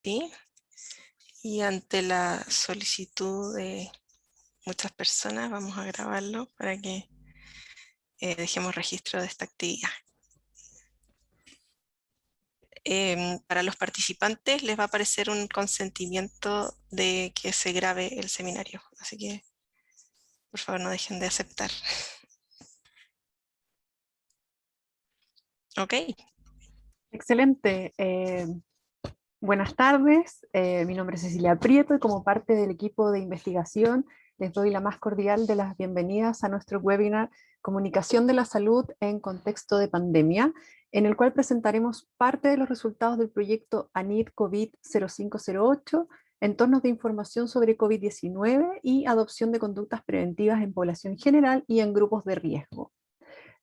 compartí y ante la solicitud de muchas personas vamos a grabarlo para que dejemos registro de esta actividad. Para los participantes les va a aparecer un consentimiento de que se grabe el seminario, así que por favor no dejen de aceptar. Ok. Excelente. Buenas tardes. Mi nombre es Cecilia Prieto y como parte del equipo de investigación les doy la más cordial de las bienvenidas a nuestro webinar Comunicación de la Salud en Contexto de Pandemia, en el cual presentaremos parte de los resultados del proyecto ANID COVID 0508, entornos de información sobre COVID-19 y adopción de conductas preventivas en población general y en grupos de riesgo.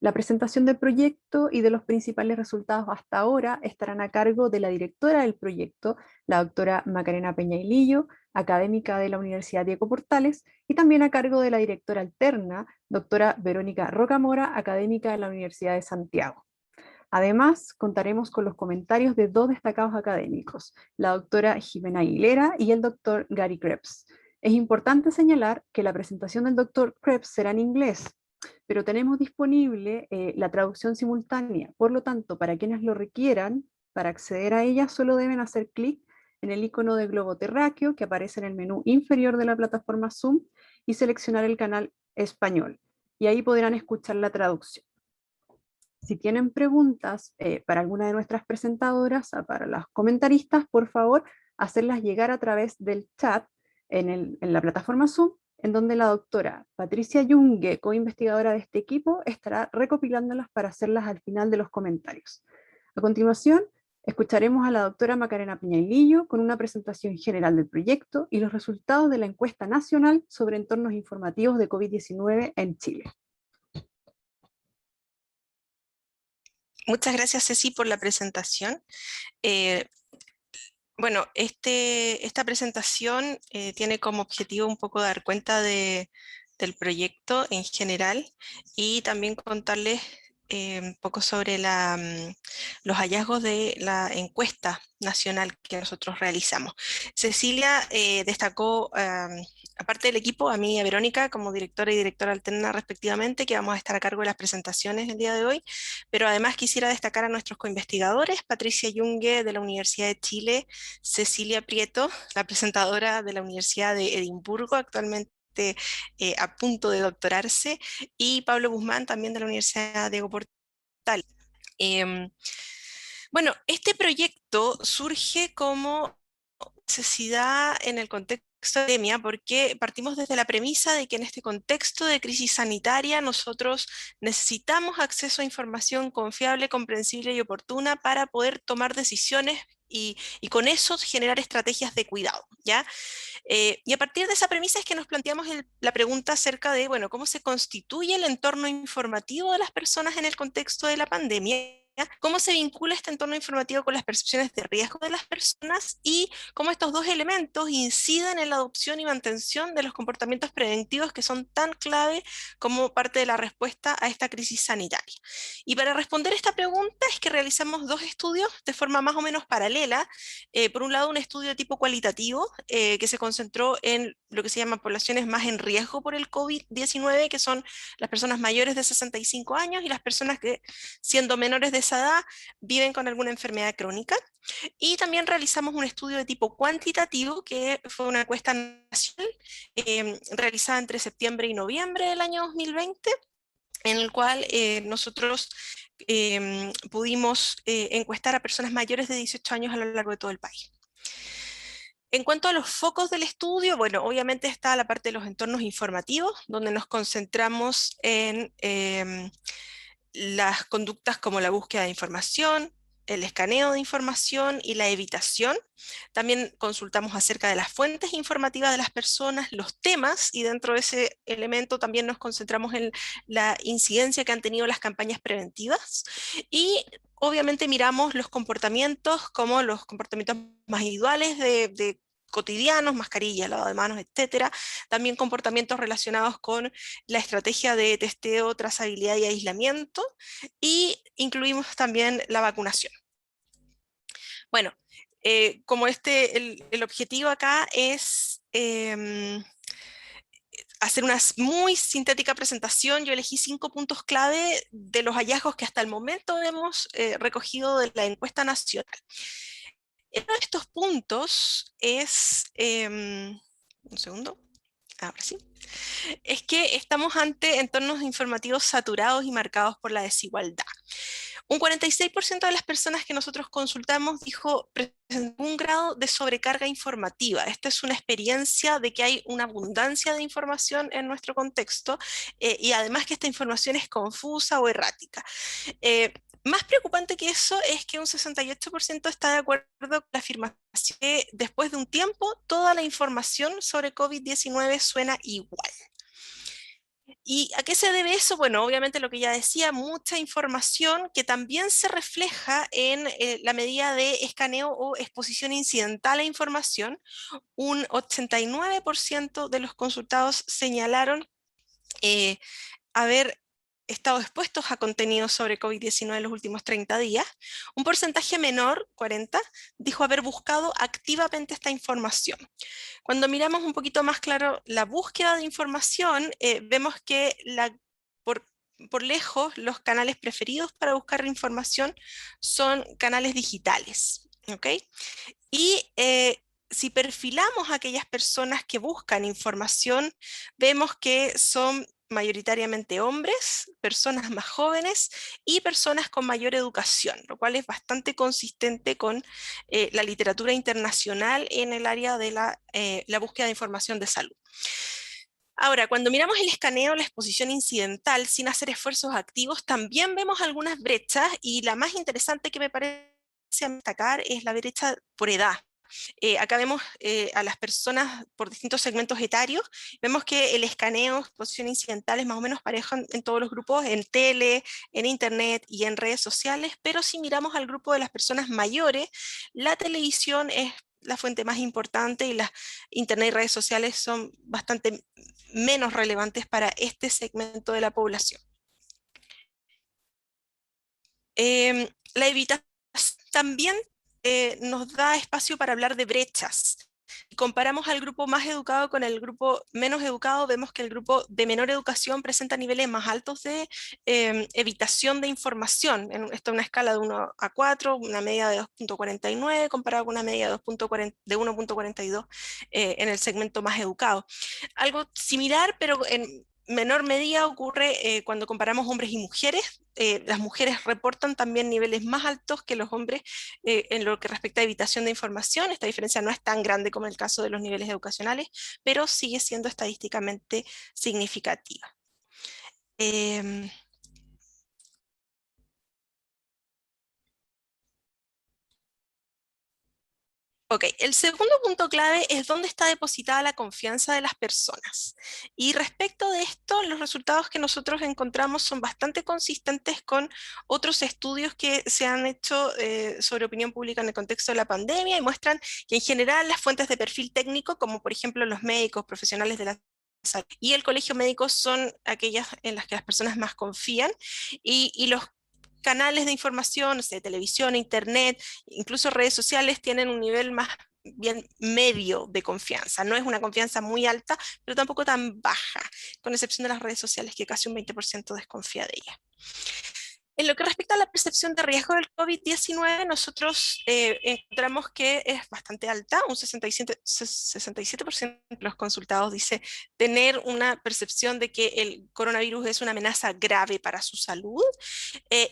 La presentación del proyecto y de los principales resultados hasta ahora estarán a cargo de la directora del proyecto, la doctora Macarena Peñailillo, académica de la Universidad Diego Portales, y también a cargo de la directora alterna, doctora Verónica Rocamora, académica de la Universidad de Santiago. Además, contaremos con los comentarios de dos destacados académicos, la doctora Jimena Aguilera y el doctor Gary Krebs. Es importante señalar que la presentación del doctor Krebs será en inglés, pero tenemos disponible la traducción simultánea. Por lo tanto, para quienes lo requieran, para acceder a ella solo deben hacer clic en el icono de globo terráqueo que aparece en el menú inferior de la plataforma Zoom y seleccionar el canal español. Y ahí podrán escuchar la traducción. Si tienen preguntas para alguna de nuestras presentadoras, para las comentaristas, por favor, hacerlas llegar a través del chat en la plataforma Zoom, en donde la doctora Patricia Yungue, co-investigadora de este equipo, estará recopilándolas para hacerlas al final de los comentarios. A continuación, escucharemos a la doctora Macarena Peñailillo con una presentación general del proyecto y los resultados de la encuesta nacional sobre entornos informativos de COVID-19 en Chile. Muchas gracias, Ceci, por la presentación. Bueno, esta presentación tiene como objetivo un poco dar cuenta del proyecto en general y también contarles un poco sobre los hallazgos de la encuesta nacional que nosotros realizamos. Cecilia destacó, aparte del equipo, a mí y a Verónica como directora y directora alterna respectivamente, que vamos a estar a cargo de las presentaciones el día de hoy, pero además quisiera destacar a nuestros coinvestigadores, Patricia Yungue de la Universidad de Chile, Cecilia Prieto, la presentadora de la Universidad de Edimburgo, actualmente a punto de doctorarse, y Pablo Guzmán, también de la Universidad Diego Portales. Bueno, este proyecto surge como necesidad en el contexto de pandemia, porque partimos desde la premisa de que en este contexto de crisis sanitaria nosotros necesitamos acceso a información confiable, comprensible y oportuna para poder tomar decisiones y con eso generar estrategias de cuidado, ¿ya? Y a partir de esa premisa es que nos planteamos la pregunta acerca de, bueno, ¿cómo se constituye el entorno informativo de las personas en el contexto de la pandemia? ¿Cómo se vincula este entorno informativo con las percepciones de riesgo de las personas? Y cómo estos dos elementos inciden en la adopción y mantención de los comportamientos preventivos que son tan clave como parte de la respuesta a esta crisis sanitaria. Y para responder esta pregunta es que realizamos dos estudios de forma más o menos paralela. Por un lado, un estudio de tipo cualitativo que se concentró en lo que se llama poblaciones más en riesgo por el COVID-19, que son las personas mayores de 65 años y las personas que, siendo menores de esa edad, viven con alguna enfermedad crónica. Y también realizamos un estudio de tipo cuantitativo, que fue una encuesta nacional realizada entre septiembre y noviembre del año 2020, en el cual nosotros pudimos encuestar a personas mayores de 18 años a lo largo de todo el país. En cuanto a los focos del estudio, bueno, obviamente está la parte de los entornos informativos, donde nos concentramos en las conductas como la búsqueda de información, el escaneo de información y la evitación. También consultamos acerca de las fuentes informativas de las personas, los temas, y dentro de ese elemento también nos concentramos en la incidencia que han tenido las campañas preventivas. Y obviamente miramos los comportamientos como los comportamientos más individuales de cotidianos, mascarillas, lavado de manos, etcétera. También comportamientos relacionados con la estrategia de testeo, trazabilidad y aislamiento, y incluimos también la vacunación. Bueno, Como el objetivo acá es hacer una muy sintética presentación, yo elegí 5 puntos clave de los hallazgos que hasta el momento hemos recogido de la encuesta nacional. Uno de estos puntos es, un segundo, ahora sí, es que estamos ante entornos informativos saturados y marcados por la desigualdad. Un 46% de las personas que nosotros consultamos dijo presentó un grado de sobrecarga informativa. Esta es una experiencia de que hay una abundancia de información en nuestro contexto y además que esta información es confusa o errática. Más preocupante que eso es que un 68% está de acuerdo con la afirmación que después de un tiempo toda la información sobre COVID-19 suena igual. ¿Y a qué se debe eso? Bueno, obviamente lo que ya decía, mucha información que también se refleja en la medida de escaneo o exposición incidental a información. Un 89% de los consultados señalaron haber estado expuestos a contenidos sobre COVID-19 en los últimos 30 días. Un porcentaje menor, 40, dijo haber buscado activamente esta información. Cuando miramos un poquito más claro la búsqueda de información, vemos que por lejos los canales preferidos para buscar información son canales digitales. ¿Ok? Y si perfilamos a aquellas personas que buscan información, vemos que son mayoritariamente hombres, personas más jóvenes y personas con mayor educación, lo cual es bastante consistente con la literatura internacional en el área de la búsqueda de información de salud. Ahora, cuando miramos el escaneo, la exposición incidental, sin hacer esfuerzos activos, también vemos algunas brechas y la más interesante que me parece destacar es la brecha por edad. Acá vemos a las personas por distintos segmentos etarios, vemos que el escaneo, exposición incidental es más o menos parejo en todos los grupos, en tele, en internet y en redes sociales, pero si miramos al grupo de las personas mayores, la televisión es la fuente más importante y las internet y redes sociales son bastante menos relevantes para este segmento de la población. La evitación también nos da espacio para hablar de brechas. Si comparamos al grupo más educado con el grupo menos educado, vemos que el grupo de menor educación presenta niveles más altos de evitación de información. Esto es una escala de 1 a 4, una media de 2.49 comparado con una media de 1.42 en el segmento más educado. Algo similar, pero en menor medida ocurre cuando comparamos hombres y mujeres. Las mujeres reportan también niveles más altos que los hombres en lo que respecta a evitación de información. Esta diferencia no es tan grande como en el caso de los niveles educacionales, pero sigue siendo estadísticamente significativa. Ok, el segundo punto clave es dónde está depositada la confianza de las personas. Y respecto de esto, los resultados que nosotros encontramos son bastante consistentes con otros estudios que se han hecho sobre opinión pública en el contexto de la pandemia y muestran que en general las fuentes de perfil técnico, como por ejemplo los médicos, profesionales de la salud y el colegio médico son aquellas en las que las personas más confían y los canales de información, no sé, televisión, internet, incluso redes sociales tienen un nivel más bien medio de confianza. No es una confianza muy alta, pero tampoco tan baja, con excepción de las redes sociales que casi un 20% desconfía de ellas. En lo que respecta a la percepción de riesgo del COVID-19, nosotros encontramos que es bastante alta, un 67% de los consultados dice tener una percepción de que el coronavirus es una amenaza grave para su salud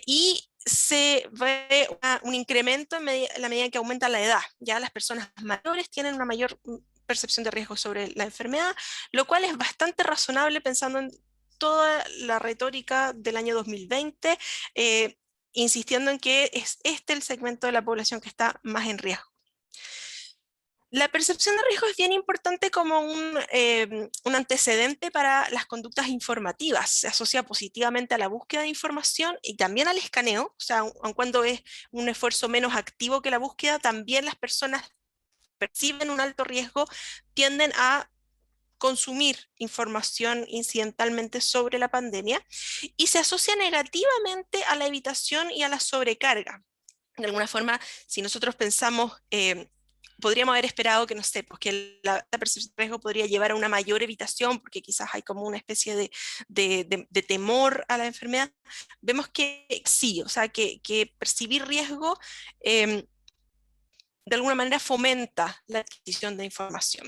y se ve un incremento en la medida que aumenta la edad. Ya las personas mayores tienen una mayor percepción de riesgo sobre la enfermedad, lo cual es bastante razonable pensando en toda la retórica del año 2020, insistiendo en que es este el segmento de la población que está más en riesgo. La percepción de riesgo es bien importante como un antecedente para las conductas informativas. Se asocia positivamente a la búsqueda de información y también al escaneo, o sea, aun cuando es un esfuerzo menos activo que la búsqueda, también las personas perciben un alto riesgo, tienden a consumir información incidentalmente sobre la pandemia y se asocia negativamente a la evitación y a la sobrecarga. De alguna forma, si nosotros pensamos, podríamos haber esperado que, no sé, pues que la percepción de riesgo podría llevar a una mayor evitación, porque quizás hay como una especie de temor a la enfermedad. Vemos que sí, o sea, que percibir riesgo de alguna manera fomenta la adquisición de información.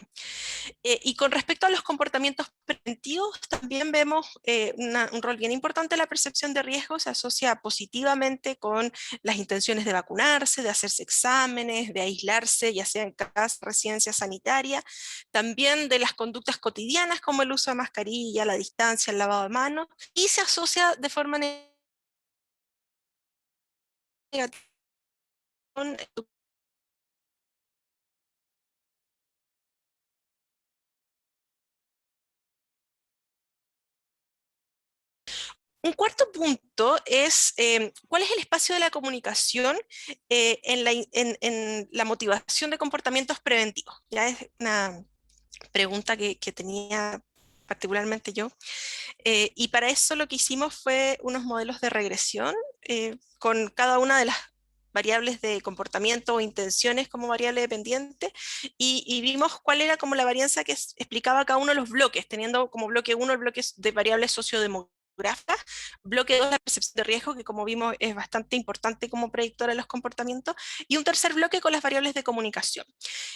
Y con respecto a los comportamientos preventivos, también vemos un rol bien importante. La percepción de riesgo se asocia positivamente con las intenciones de vacunarse, de hacerse exámenes, de aislarse, ya sea en casa, residencia sanitaria, también de las conductas cotidianas como el uso de mascarilla, la distancia, el lavado de manos, y se asocia de forma negativa con un cuarto punto es cuál es el espacio de la comunicación en la motivación de comportamientos preventivos. Ya es una pregunta que tenía particularmente yo. Y para eso lo que hicimos fue unos modelos de regresión con cada una de las variables de comportamiento o intenciones como variable dependiente y vimos cuál era como la varianza que explicaba cada uno de los bloques, teniendo como bloque 1 el bloque de variables sociodemográficas, bloque 2 la percepción de riesgo, que como vimos es bastante importante como predictora de los comportamientos, y un tercer bloque con las variables de comunicación.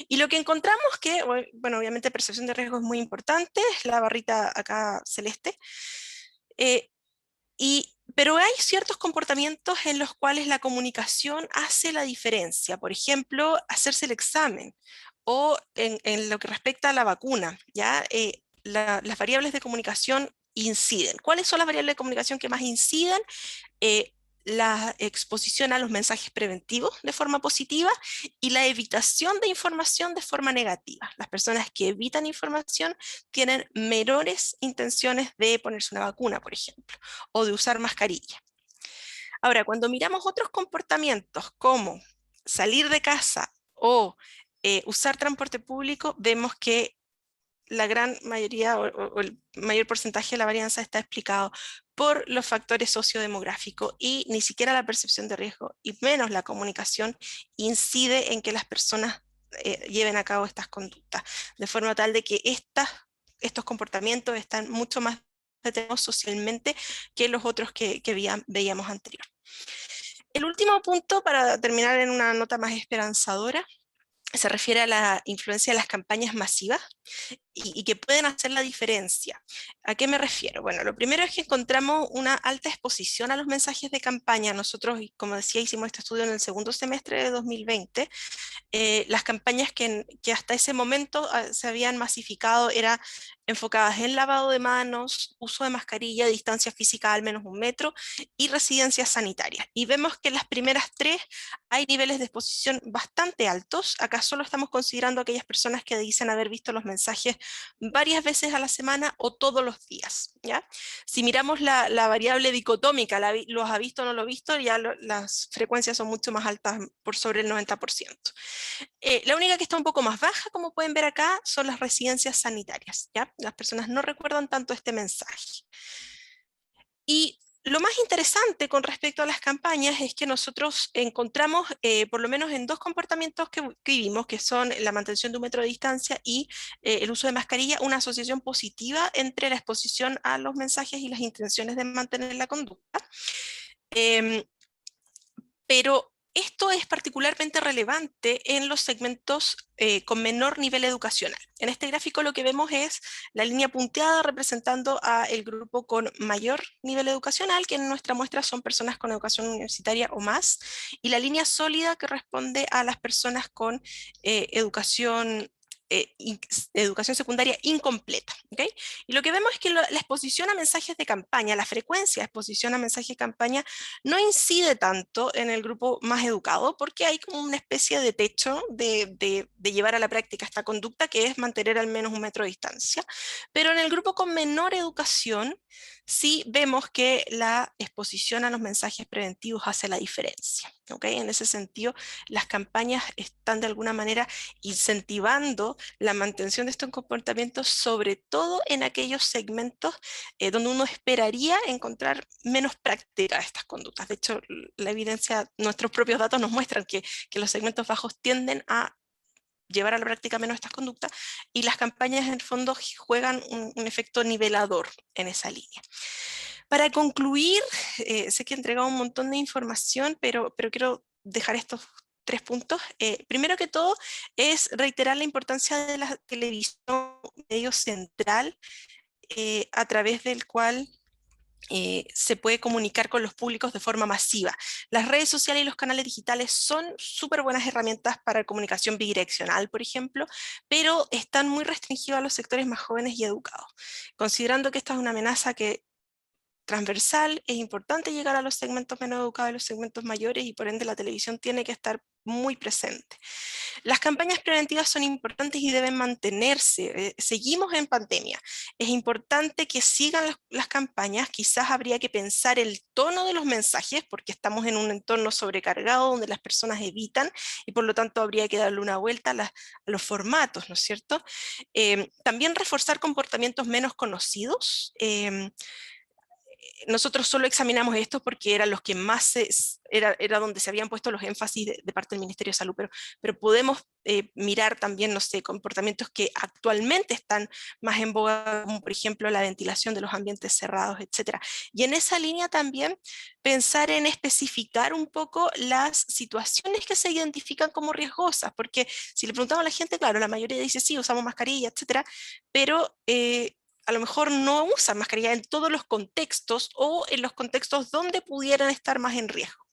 Y lo que encontramos que, bueno, obviamente percepción de riesgo es muy importante, es la barrita acá celeste, eh, pero hay ciertos comportamientos en los cuales la comunicación hace la diferencia. Por ejemplo, hacerse el examen o en lo que respecta a la vacuna, ¿ya? Las variables de comunicación inciden. ¿Cuáles son las variables de comunicación que más inciden? eh, la exposición a los mensajes preventivos de forma positiva y la evitación de información de forma negativa. Las personas que evitan información tienen menores intenciones de ponerse una vacuna, por ejemplo, o de usar mascarilla. Ahora, cuando miramos otros comportamientos como salir de casa o usar transporte público, vemos que la gran mayoría o el mayor porcentaje de la varianza está explicado por los factores sociodemográficos y ni siquiera la percepción de riesgo y menos la comunicación incide en que las personas lleven a cabo estas conductas, de forma tal de que estos comportamientos están mucho más detectados socialmente que los otros que veíamos anterior. El último punto, para terminar en una nota más esperanzadora, se refiere a la influencia de las campañas masivas y que pueden hacer la diferencia. ¿A qué me refiero? Bueno, lo primero es que encontramos una alta exposición a los mensajes de campaña. Nosotros, como decía, hicimos este estudio en el segundo semestre de 2020. Las campañas que hasta ese momento se habían masificado eran enfocadas en lavado de manos, uso de mascarilla, distancia física al menos 1 metro y residencias sanitarias. Y vemos que en las primeras tres hay niveles de exposición bastante altos. Acá solo estamos considerando aquellas personas que dicen haber visto los mensajes varias veces a la semana o todos los días, ¿ya? Si miramos la variable dicotómica, los ha visto o no lo ha visto, ya las frecuencias son mucho más altas, por sobre el 90%. La única que está un poco más baja, como pueden ver acá, son las residencias sanitarias, ¿ya? Las personas no recuerdan tanto este mensaje. Y lo más interesante con respecto a las campañas es que nosotros encontramos, por lo menos en dos comportamientos que vimos, que son la mantención de 1 metro de distancia y el uso de mascarilla, una asociación positiva entre la exposición a los mensajes y las intenciones de mantener la conducta. Em, pero esto es particularmente relevante en los segmentos con menor nivel educacional. En este gráfico lo que vemos es la línea punteada representando al grupo con mayor nivel educacional, que en nuestra muestra son personas con educación universitaria o más, y la línea sólida que responde a las personas con educación educación secundaria incompleta. ¿Okay? Y lo que vemos es que la exposición a mensajes de campaña, la frecuencia de exposición a mensajes de campaña no incide tanto en el grupo más educado porque hay como una especie de techo de llevar a la práctica esta conducta que es mantener al menos 1 metro de distancia, pero en el grupo con menor educación sí vemos que la exposición a los mensajes preventivos hace la diferencia. ¿Okay? En ese sentido, las campañas están de alguna manera incentivando la mantención de estos comportamientos, sobre todo en aquellos segmentos donde uno esperaría encontrar menos práctica de estas conductas. De hecho, la evidencia, nuestros propios datos nos muestran que los segmentos bajos tienden a llevar a la práctica menos estas conductas, y las campañas en el fondo juegan un efecto nivelador en esa línea. Para concluir, sé que he entregado un montón de información, pero quiero dejar estos 3 puntos. Primero que todo, es reiterar la importancia de la televisión, medio central, a través del cual se puede comunicar con los públicos de forma masiva. Las redes sociales y los canales digitales son súper buenas herramientas para comunicación bidireccional, por ejemplo, pero están muy restringidas a los sectores más jóvenes y educados. Considerando que esta es una amenaza transversal, es importante llegar a los segmentos menos educados y los segmentos mayores, y por ende la televisión tiene que estar muy presente. Las campañas preventivas son importantes y deben mantenerse. Seguimos en pandemia. Es importante que sigan las campañas. Quizás habría que pensar el tono de los mensajes, porque estamos en un entorno sobrecargado donde las personas evitan, y por lo tanto habría que darle una vuelta a los formatos, ¿no es cierto? También reforzar comportamientos menos conocidos. Nosotros solo examinamos estos porque eran los que más era donde se habían puesto los énfasis de parte del Ministerio de Salud, pero podemos mirar también, no sé, comportamientos que actualmente están más en boga, como por ejemplo la ventilación de los ambientes cerrados, etcétera. Y en esa línea también pensar en especificar un poco las situaciones que se identifican como riesgosas, porque si le preguntamos a la gente, claro, la mayoría dice sí, usamos mascarilla, etcétera, pero a lo mejor no usan mascarilla en todos los contextos, o en los contextos donde pudieran estar más en riesgo.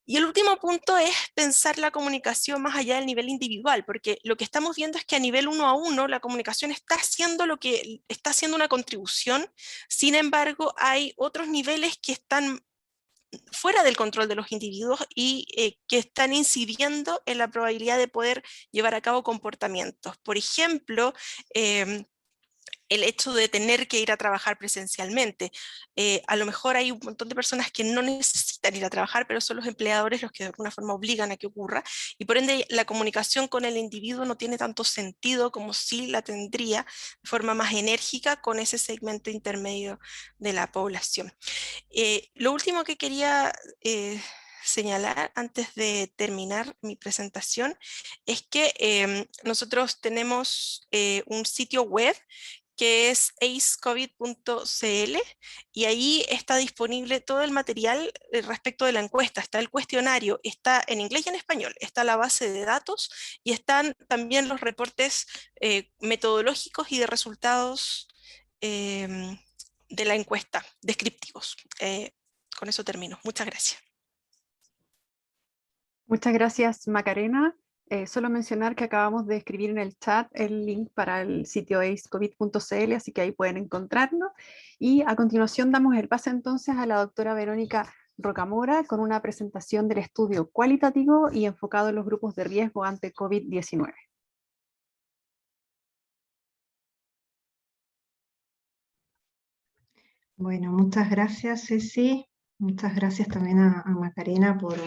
Y el último punto es pensar la comunicación más allá del nivel individual, porque lo que estamos viendo es que a nivel 1 a 1 la comunicación está haciendo una contribución. Sin embargo, hay otros niveles que están fuera del control de los individuos y que están incidiendo en la probabilidad de poder llevar a cabo comportamientos. Por ejemplo, el hecho de tener que ir a trabajar presencialmente. A lo mejor hay un montón de personas que no necesitan ir a trabajar, pero son los empleadores los que de alguna forma obligan a que ocurra, y por ende la comunicación con el individuo no tiene tanto sentido como si la tendría de forma más enérgica con ese segmento intermedio de la población. Lo último que quería señalar antes de terminar mi presentación es que nosotros tenemos un sitio web que es acecovid.cl, y ahí está disponible todo el material respecto de la encuesta. Está el cuestionario, está en inglés y en español, está la base de datos, y están también los reportes metodológicos y de resultados de la encuesta, descriptivos. Con eso termino. Muchas gracias. Muchas gracias, Macarena. Solo mencionar que acabamos de escribir en el chat el link para el sitio acecovid.cl, así que ahí pueden encontrarlo. Y a continuación damos el pase entonces a la doctora Verónica Rocamora con una presentación del estudio cualitativo y enfocado en los grupos de riesgo ante COVID-19. Bueno, muchas gracias, Ceci. Muchas gracias también a Macarena por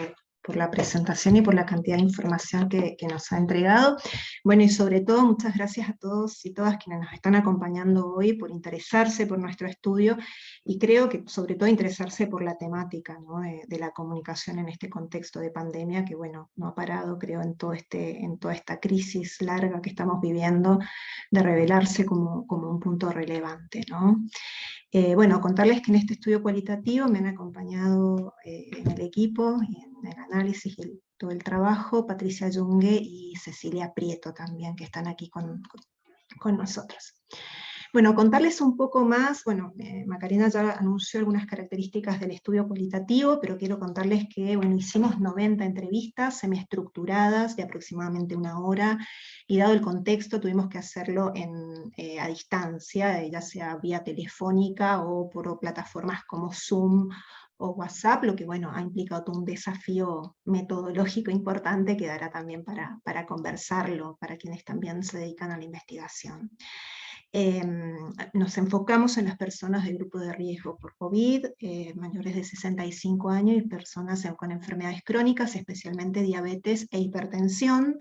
la presentación y por la cantidad de información que nos ha entregado. Bueno, y sobre todo, muchas gracias a todos y todas quienes nos están acompañando hoy por interesarse por nuestro estudio, y creo que sobre todo interesarse por la temática, ¿no?, de la comunicación en este contexto de pandemia que, bueno, no ha parado, creo, en toda esta crisis larga que estamos viviendo, de revelarse como un punto relevante, ¿no? Bueno, contarles que en este estudio cualitativo me han acompañado en el equipo y en el análisis y todo el trabajo Patricia Yungue y Cecilia Prieto también, que están aquí con nosotros. Bueno, contarles un poco más, bueno, Macarena ya anunció algunas características del estudio cualitativo, pero quiero contarles que, bueno, hicimos 90 entrevistas semiestructuradas de aproximadamente 1 hora, y dado el contexto tuvimos que hacerlo a distancia, ya sea vía telefónica o por plataformas como Zoom o WhatsApp, lo que bueno, ha implicado todo un desafío metodológico importante que dará también para conversarlo, para quienes también se dedican a la investigación. Nos enfocamos en las personas del grupo de riesgo por COVID, mayores de 65 años y personas con enfermedades crónicas, especialmente diabetes e hipertensión,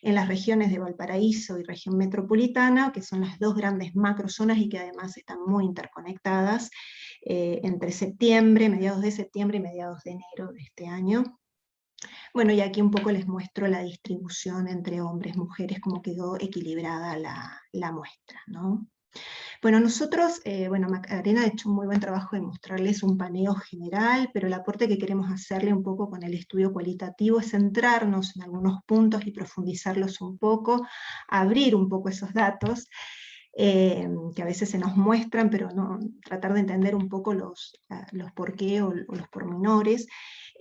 en las regiones de Valparaíso y región metropolitana, que son las dos grandes macrozonas y que además están muy interconectadas, entre septiembre, mediados de septiembre y mediados de enero de este año. Bueno, y aquí un poco les muestro la distribución entre hombres y mujeres, cómo quedó equilibrada la muestra, ¿no? Bueno, nosotros, Macarena ha hecho un muy buen trabajo de mostrarles un paneo general, pero el aporte que queremos hacerle un poco con el estudio cualitativo es centrarnos en algunos puntos y profundizarlos un poco, abrir un poco esos datos, que a veces se nos muestran, pero no, tratar de entender un poco los por qué o los pormenores.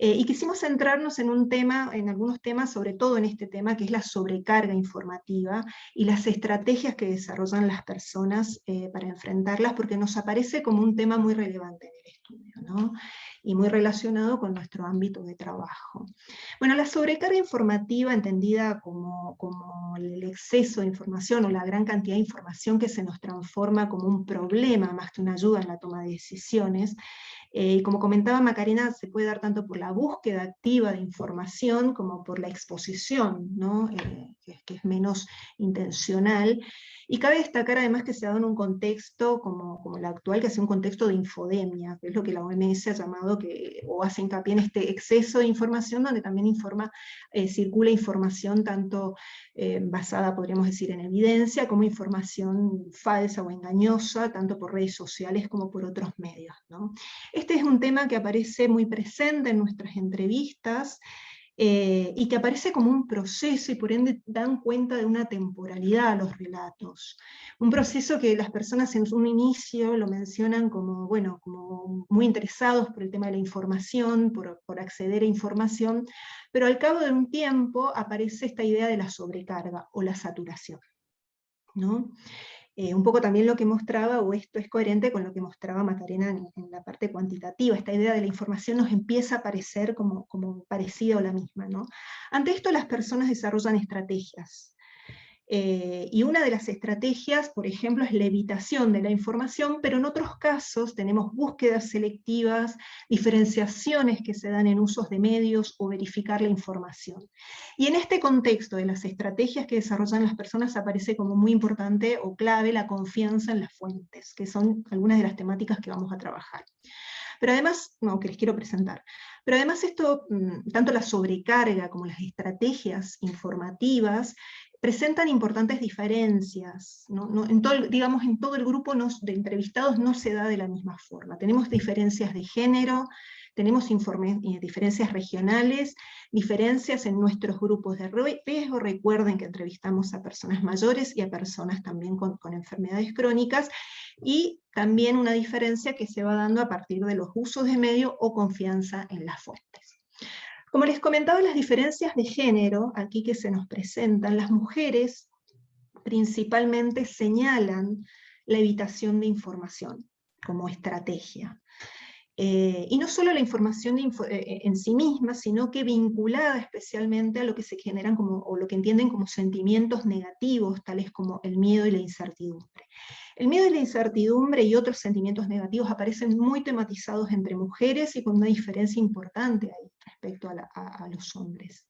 Y quisimos centrarnos en un tema, en algunos temas, sobre todo en este tema, que es la sobrecarga informativa y las estrategias que desarrollan las personas para enfrentarlas, porque nos aparece como un tema muy relevante en el estudio, ¿no? Y muy relacionado con nuestro ámbito de trabajo. Bueno, la sobrecarga informativa, entendida como el exceso de información o la gran cantidad de información que se nos transforma como un problema más que una ayuda en la toma de decisiones, y como comentaba Macarena, se puede dar tanto por la búsqueda activa de información como por la exposición, ¿no? Que es menos intencional. Y cabe destacar además que se ha dado en un contexto como el actual, que es un contexto de infodemia, que es lo que la OMS ha llamado, o hace hincapié en este exceso de información, donde también circula información tanto basada, podríamos decir, en evidencia, como información falsa o engañosa, tanto por redes sociales como por otros medios, ¿no? Este es un tema que aparece muy presente en nuestras entrevistas, y que aparece como un proceso y por ende dan cuenta de una temporalidad a los relatos. Un proceso que las personas en un inicio lo mencionan como, bueno, como muy interesados por el tema de la información, por acceder a información, pero al cabo de un tiempo aparece esta idea de la sobrecarga o la saturación, ¿no? Un poco también lo que mostraba, o esto es coherente con lo que mostraba Macarena en la parte cuantitativa, esta idea de la información nos empieza a parecer como parecida o la misma, ¿no? Ante esto las personas desarrollan estrategias, y una de las estrategias, por ejemplo, es la evitación de la información, pero en otros casos tenemos búsquedas selectivas, diferenciaciones que se dan en usos de medios o verificar la información. Y en este contexto de las estrategias que desarrollan las personas aparece como muy importante o clave la confianza en las fuentes, que son algunas de las temáticas que vamos a trabajar. Pero además, que les quiero presentar. Pero además esto, tanto la sobrecarga como las estrategias informativas, presentan importantes diferencias, ¿no? En todo el grupo de entrevistados no se da de la misma forma. Tenemos diferencias de género, tenemos diferencias regionales, diferencias en nuestros grupos de riesgo. Recuerden que entrevistamos a personas mayores y a personas también con enfermedades crónicas, y también una diferencia que se va dando a partir de los usos de medio o confianza en las fuentes. Como les comentaba, las diferencias de género, aquí que se nos presentan, las mujeres principalmente señalan la evitación de información como estrategia. Y no solo la información en sí misma, sino que vinculada especialmente a lo que se generan o lo que entienden como sentimientos negativos, tales como el miedo y la incertidumbre. El miedo y la incertidumbre y otros sentimientos negativos aparecen muy tematizados entre mujeres y con una diferencia importante ahí respecto a los hombres.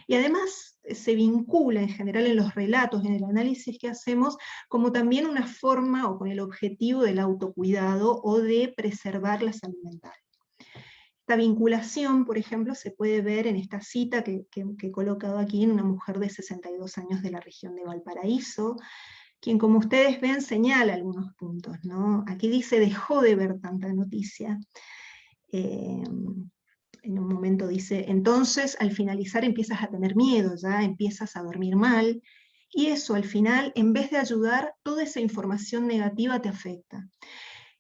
Y además se vincula en general en los relatos, en el análisis que hacemos, como también una forma o con el objetivo del autocuidado o de preservar la salud mental. Esta vinculación, por ejemplo, se puede ver en esta cita que he colocado aquí en una mujer de 62 años de la región de Valparaíso, quien, como ustedes ven, señala algunos puntos, ¿no? Aquí dice, dejó de ver tanta noticia. En un momento dice, entonces al finalizar empiezas a tener miedo, ya empiezas a dormir mal, y eso al final, en vez de ayudar, toda esa información negativa te afecta.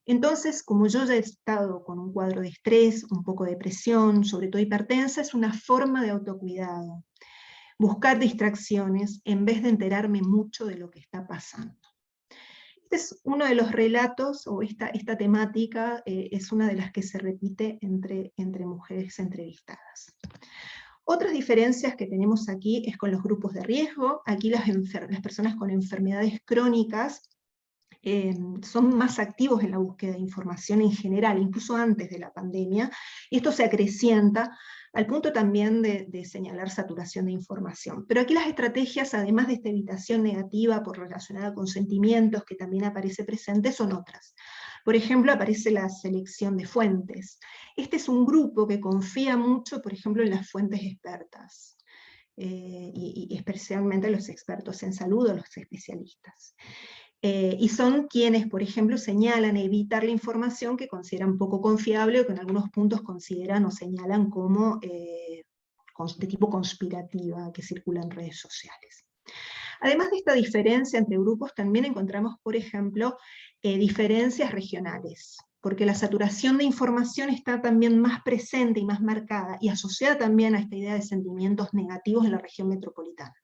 Entonces, como yo ya he estado con un cuadro de estrés, un poco de depresión, sobre todo hipertensa, es una forma de autocuidado. Buscar distracciones en vez de enterarme mucho de lo que está pasando. Este es uno de los relatos, o esta temática es una de las que se repite entre mujeres entrevistadas. Otras diferencias que tenemos aquí es con los grupos de riesgo. Aquí las personas con enfermedades crónicas son más activos en la búsqueda de información en general, incluso antes de la pandemia, y esto se acrecienta al punto también de señalar saturación de información. Pero aquí las estrategias, además de esta evitación negativa por relacionada con sentimientos, que también aparece presente, son otras. Por ejemplo, aparece la selección de fuentes. Este es un grupo que confía mucho, por ejemplo, en las fuentes expertas, y especialmente los expertos en salud o los especialistas. Y son quienes, por ejemplo, señalan evitar la información que consideran poco confiable o que en algunos puntos consideran o señalan como de tipo conspirativa que circula en redes sociales. Además de esta diferencia entre grupos, también encontramos, por ejemplo, diferencias regionales, porque la saturación de información está también más presente y más marcada, y asociada también a esta idea de sentimientos negativos en la región metropolitana.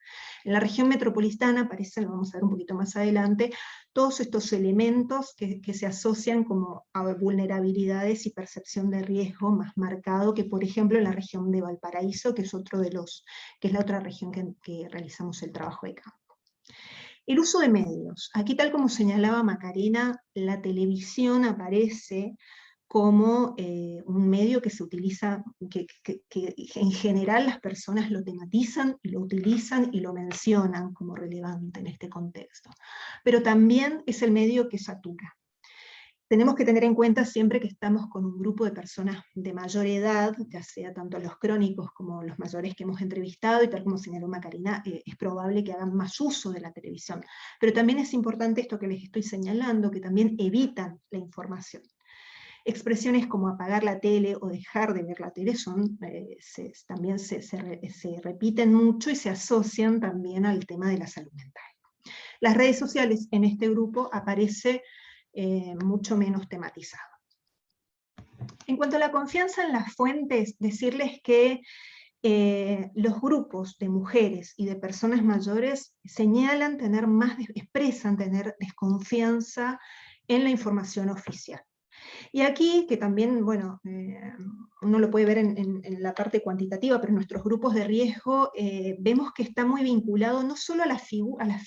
En la región metropolitana aparecen, lo vamos a ver un poquito más adelante, todos estos elementos que se asocian como a vulnerabilidades y percepción de riesgo más marcado que, por ejemplo, en la región de Valparaíso, que es la otra región que realizamos el trabajo de campo. El uso de medios. Aquí, tal como señalaba Macarena, la televisión aparece como un medio que se utiliza, que en general las personas lo tematizan, y lo utilizan y lo mencionan como relevante en este contexto. Pero también es el medio que satura. Tenemos que tener en cuenta siempre que estamos con un grupo de personas de mayor edad, ya sea tanto los crónicos como los mayores que hemos entrevistado, y tal como señaló Macarena, es probable que hagan más uso de la televisión. Pero también es importante esto que les estoy señalando, que también evitan la información. Expresiones como apagar la tele o dejar de ver la tele también se repiten mucho y se asocian también al tema de la salud mental. Las redes sociales en este grupo aparece mucho menos tematizado. En cuanto a la confianza en las fuentes, decirles que los grupos de mujeres y de personas mayores expresan tener desconfianza en la información oficial. Y aquí, que también, bueno, uno lo puede ver en la parte cuantitativa, pero en nuestros grupos de riesgo vemos que está muy vinculado no solo a las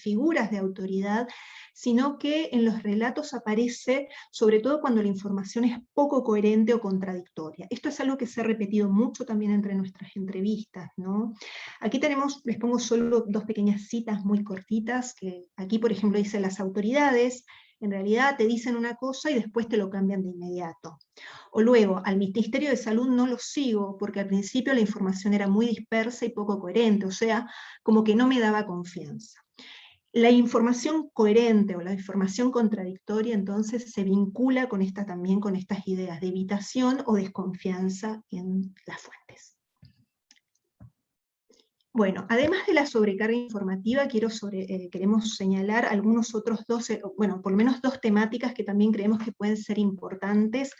figuras de autoridad, sino que en los relatos aparece, sobre todo cuando la información es poco coherente o contradictoria. Esto es algo que se ha repetido mucho también entre nuestras entrevistas, ¿no? Aquí les pongo solo dos pequeñas citas muy cortitas, que aquí, por ejemplo, dice: las autoridades en realidad te dicen una cosa y después te lo cambian de inmediato. O luego, al Ministerio de Salud no lo sigo porque al principio la información era muy dispersa y poco coherente, o sea, como que no me daba confianza. La información coherente o la información contradictoria entonces se vincula también con estas ideas de evitación o desconfianza en las fuentes. Bueno, además de la sobrecarga informativa, queremos señalar algunos otros por lo menos dos temáticas que también creemos que pueden ser importantes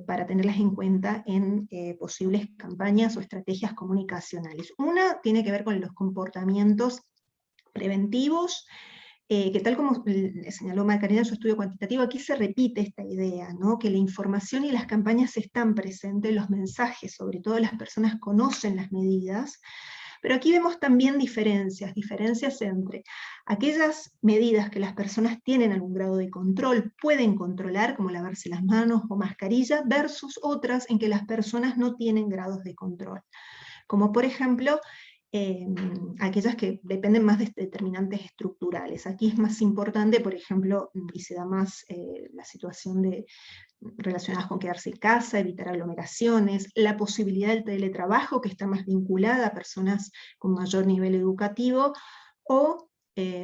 para tenerlas en cuenta en posibles campañas o estrategias comunicacionales. Una tiene que ver con los comportamientos preventivos, que tal como señaló Macarena en su estudio cuantitativo, aquí se repite esta idea, ¿no? Que la información y las campañas están presentes, los mensajes, sobre todo las personas conocen las medidas, pero aquí vemos también diferencias entre aquellas medidas que las personas tienen algún grado de control, pueden controlar, como lavarse las manos o mascarilla, versus otras en que las personas no tienen grados de control. Como por ejemplo, aquellas que dependen más de determinantes estructurales. Aquí es más importante, por ejemplo, y se da más la situación relacionadas con quedarse en casa, evitar aglomeraciones, la posibilidad del teletrabajo, que está más vinculada a personas con mayor nivel educativo, o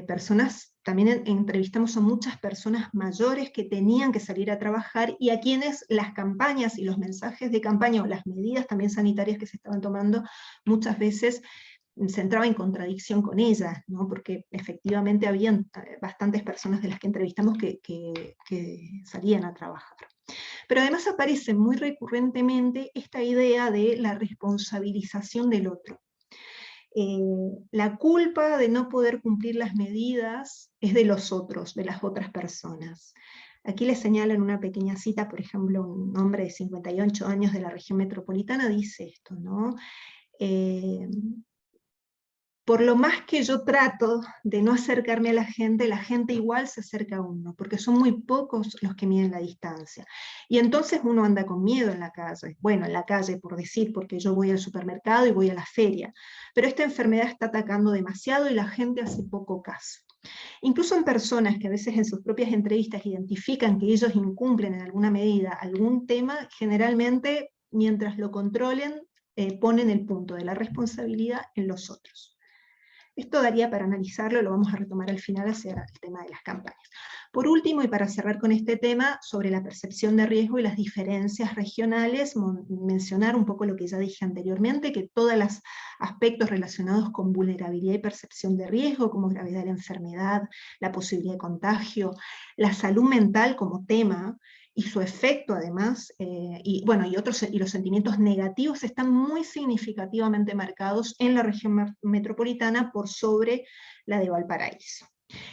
personas, también entrevistamos a muchas personas mayores que tenían que salir a trabajar y a quienes las campañas y los mensajes de campaña o las medidas también sanitarias que se estaban tomando muchas veces se entraba en contradicción con ellas, ¿no? Porque efectivamente habían bastantes personas de las que entrevistamos que salían a trabajar. Pero además aparece muy recurrentemente esta idea de la responsabilización del otro. la culpa de no poder cumplir las medidas es de los otros, de las otras personas. Aquí les señalan una pequeña cita, por ejemplo, un hombre de 58 años de la región metropolitana dice esto, ¿no? Por lo más que yo trato de no acercarme a la gente igual se acerca a uno, porque son muy pocos los que miden la distancia. Y entonces uno anda con miedo en la calle, bueno, en la calle por decir, porque yo voy al supermercado y voy a la feria, pero esta enfermedad está atacando demasiado y la gente hace poco caso. Incluso en personas que a veces en sus propias entrevistas identifican que ellos incumplen en alguna medida algún tema, generalmente mientras lo controlen, ponen el punto de la responsabilidad en los otros. Esto daría para analizarlo, lo vamos a retomar al final hacia el tema de las campañas. Por último, y para cerrar con este tema, sobre la percepción de riesgo y las diferencias regionales, mencionar un poco lo que ya dije anteriormente, que todos los aspectos relacionados con vulnerabilidad y percepción de riesgo, como gravedad de la enfermedad, la posibilidad de contagio, la salud mental como tema, y su efecto además, y los sentimientos negativos están muy significativamente marcados en la región metropolitana por sobre la de Valparaíso.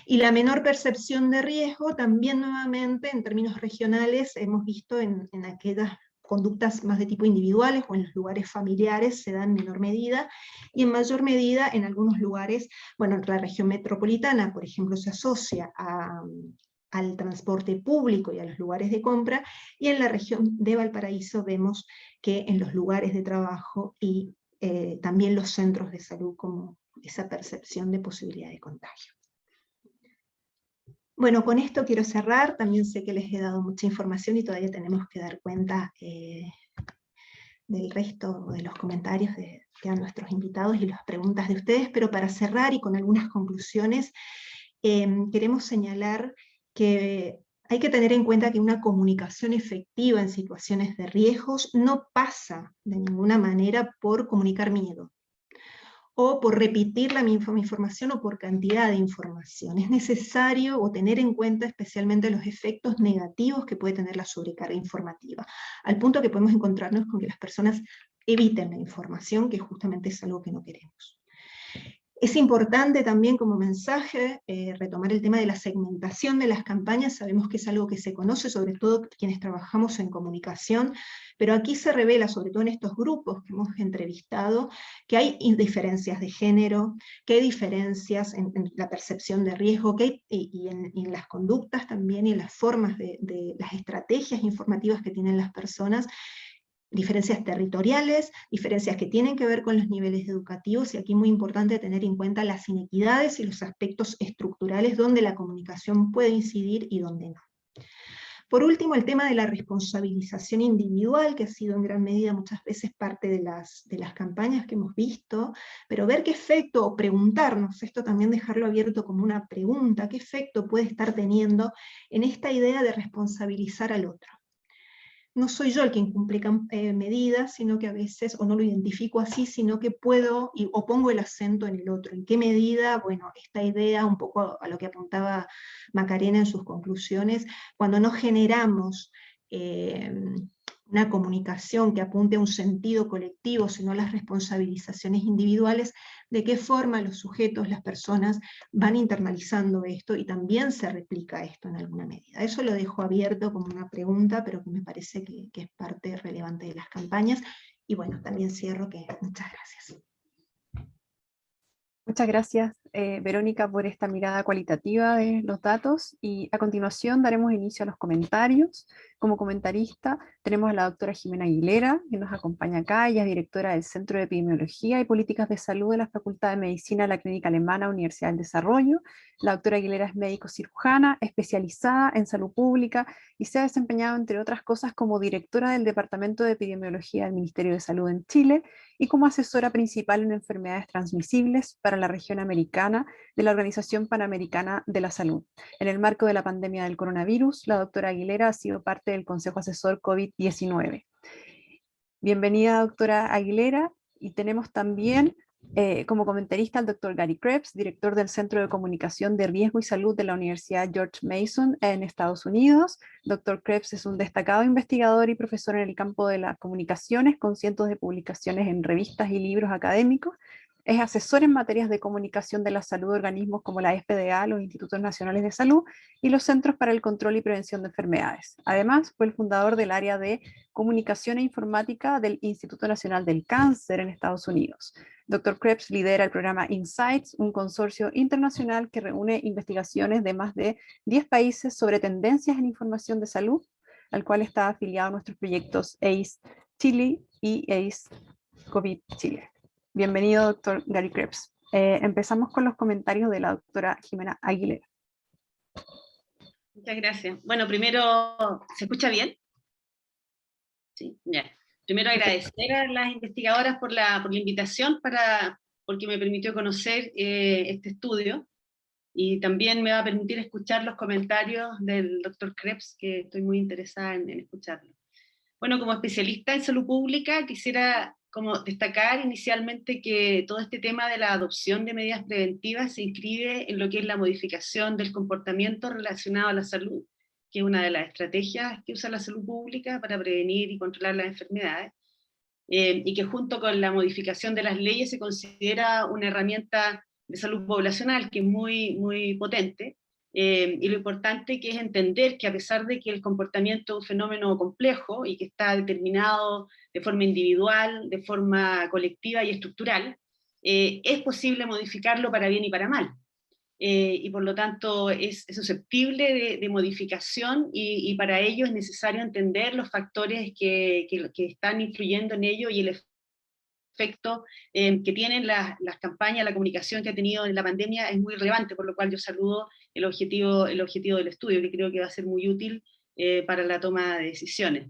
Y la menor percepción de riesgo también nuevamente en términos regionales hemos visto en aquellas conductas más de tipo individuales o en los lugares familiares se da en menor medida, y en mayor medida en algunos lugares, bueno, la región metropolitana, por ejemplo, se asocia al transporte público y a los lugares de compra, y en la región de Valparaíso vemos que en los lugares de trabajo y también los centros de salud, como esa percepción de posibilidad de contagio. Bueno, con esto quiero cerrar, también sé que les he dado mucha información y todavía tenemos que dar cuenta del resto de los comentarios de nuestros invitados y las preguntas de ustedes, pero para cerrar y con algunas conclusiones, queremos señalar que hay que tener en cuenta que una comunicación efectiva en situaciones de riesgos no pasa de ninguna manera por comunicar miedo, o por repetir la misma información o por cantidad de información. Es necesario o tener en cuenta especialmente los efectos negativos que puede tener la sobrecarga informativa, al punto que podemos encontrarnos con que las personas eviten la información, que justamente es algo que no queremos. Es importante también como mensaje retomar el tema de la segmentación de las campañas. Sabemos que es algo que se conoce, sobre todo quienes trabajamos en comunicación, pero aquí se revela, sobre todo en estos grupos que hemos entrevistado, que hay diferencias de género, que hay diferencias en la percepción de riesgo, que hay, y en las conductas también, y en las formas de las estrategias informativas que tienen las personas, diferencias territoriales, diferencias que tienen que ver con los niveles educativos, y aquí muy importante tener en cuenta las inequidades y los aspectos estructurales donde la comunicación puede incidir y donde no. Por último, el tema de la responsabilización individual, que ha sido en gran medida muchas veces parte de las campañas que hemos visto, pero ver qué efecto, o preguntarnos, esto también dejarlo abierto como una pregunta, qué efecto puede estar teniendo en esta idea de responsabilizar al otro. No soy yo el que incumple medidas, sino que a veces, o no lo identifico así, sino que puedo, o pongo el acento en el otro. ¿En qué medida? Bueno, esta idea, un poco a lo que apuntaba Macarena en sus conclusiones, cuando no generamos una comunicación que apunte a un sentido colectivo, sino las responsabilizaciones individuales, de qué forma los sujetos, las personas, van internalizando esto y también se replica esto en alguna medida. Eso lo dejo abierto como una pregunta, pero que me parece que es parte relevante de las campañas. Y bueno, también cierro que muchas gracias. Muchas gracias, Verónica, por esta mirada cualitativa de los datos, y a continuación daremos inicio a los comentarios. Como comentarista tenemos a la doctora Jimena Aguilera, que nos acompaña acá. Ella es directora del Centro de Epidemiología y Políticas de Salud de la Facultad de Medicina de la Clínica Alemana, Universidad del Desarrollo. La doctora Aguilera es médico cirujana, especializada en salud pública, y se ha desempeñado, entre otras cosas, como directora del Departamento de Epidemiología del Ministerio de Salud en Chile, y como asesora principal en enfermedades transmisibles para la región americana de la Organización Panamericana de la Salud. En el marco de la pandemia del coronavirus, la doctora Aguilera ha sido parte del Consejo Asesor COVID-19. Bienvenida, doctora Aguilera, y tenemos también como comentarista al doctor Gary Krebs, director del Centro de Comunicación de Riesgo y Salud de la Universidad George Mason en Estados Unidos. Dr. Krebs es un destacado investigador y profesor en el campo de las comunicaciones, con cientos de publicaciones en revistas y libros académicos. Es asesor en materias de comunicación de la salud de organismos como la FDA, los Institutos Nacionales de Salud y los Centros para el Control y Prevención de Enfermedades. Además, fue el fundador del área de comunicación e informática del Instituto Nacional del Cáncer en Estados Unidos. Dr. Krebs lidera el programa Insights, un consorcio internacional que reúne investigaciones de más de 10 países sobre tendencias en información de salud, al cual está afiliado a nuestros proyectos ACE Chile y ACE COVID Chile. Bienvenido, doctor Gary Krebs. Empezamos con los comentarios de la doctora Jimena Aguilera. Muchas gracias. Bueno, primero, ¿se escucha bien? Sí, ya. Primero agradecer a las investigadoras por la invitación, porque me permitió conocer este estudio, y también me va a permitir escuchar los comentarios del doctor Krebs, que estoy muy interesada en escucharlo. Bueno, como especialista en salud pública, quisiera como destacar inicialmente que todo este tema de la adopción de medidas preventivas se inscribe en lo que es la modificación del comportamiento relacionado a la salud, que es una de las estrategias que usa la salud pública para prevenir y controlar las enfermedades, y que junto con la modificación de las leyes se considera una herramienta de salud poblacional que es muy, muy potente. Y lo importante que es entender que a pesar de que el comportamiento es un fenómeno complejo y que está determinado de forma individual, de forma colectiva y estructural, es posible modificarlo para bien y para mal. Y por lo tanto es susceptible de modificación, y para ello es necesario entender los factores que están influyendo en ello y el efecto que tienen las campañas, la comunicación que ha tenido en la pandemia es muy relevante, por lo cual yo saludo el objetivo del estudio, que creo que va a ser muy útil para la toma de decisiones.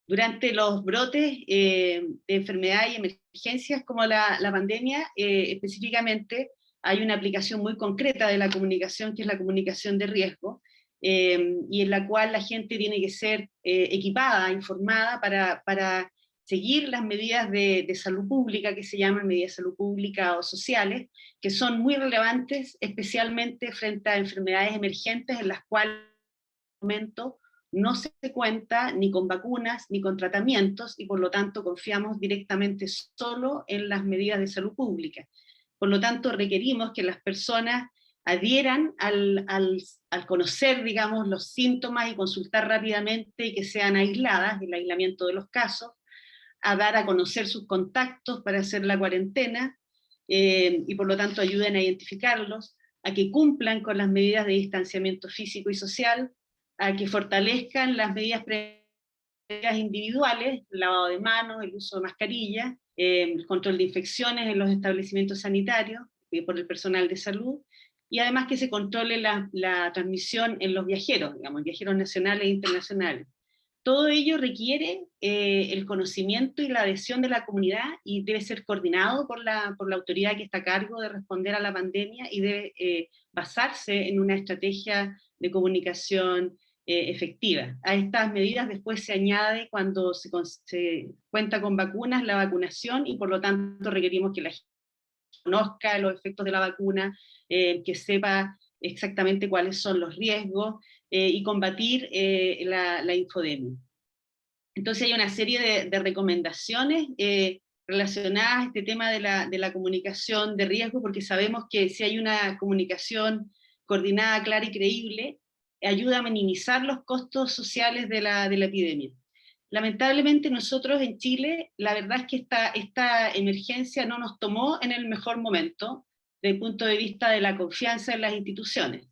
Durante los brotes de enfermedades y emergencias como la pandemia, específicamente, hay una aplicación muy concreta de la comunicación, que es la comunicación de riesgo, y en la cual la gente tiene que ser equipada, informada para seguir las medidas de salud pública, que se llaman medidas de salud pública o sociales, que son muy relevantes, especialmente frente a enfermedades emergentes en las cuales en este momento no se cuenta ni con vacunas ni con tratamientos, y por lo tanto confiamos directamente solo en las medidas de salud pública. Por lo tanto, requerimos que las personas adhieran al conocer, digamos, los síntomas y consultar rápidamente, y que sean aisladas, el aislamiento de los casos, a dar a conocer sus contactos para hacer la cuarentena, y por lo tanto ayuden a identificarlos, a que cumplan con las medidas de distanciamiento físico y social, a que fortalezcan las medidas preventivas individuales, el lavado de manos, el uso de mascarillas, el control de infecciones en los establecimientos sanitarios por el personal de salud, y además que se controle la transmisión en los viajeros, digamos, viajeros nacionales e internacionales. Todo ello requiere el conocimiento y la adhesión de la comunidad, y debe ser coordinado por la autoridad que está a cargo de responder a la pandemia, y debe basarse en una estrategia de comunicación efectiva. A estas medidas después se añade, cuando se cuenta con vacunas, la vacunación, y por lo tanto requerimos que la gente conozca los efectos de la vacuna, que sepa exactamente cuáles son los riesgos, y combatir la infodemia. Entonces hay una serie de recomendaciones relacionadas a este tema de la comunicación de riesgo, porque sabemos que si hay una comunicación coordinada, clara y creíble, ayuda a minimizar los costos sociales de la epidemia. Lamentablemente nosotros en Chile, la verdad es que esta emergencia no nos tomó en el mejor momento, desde el punto de vista de la confianza en las instituciones.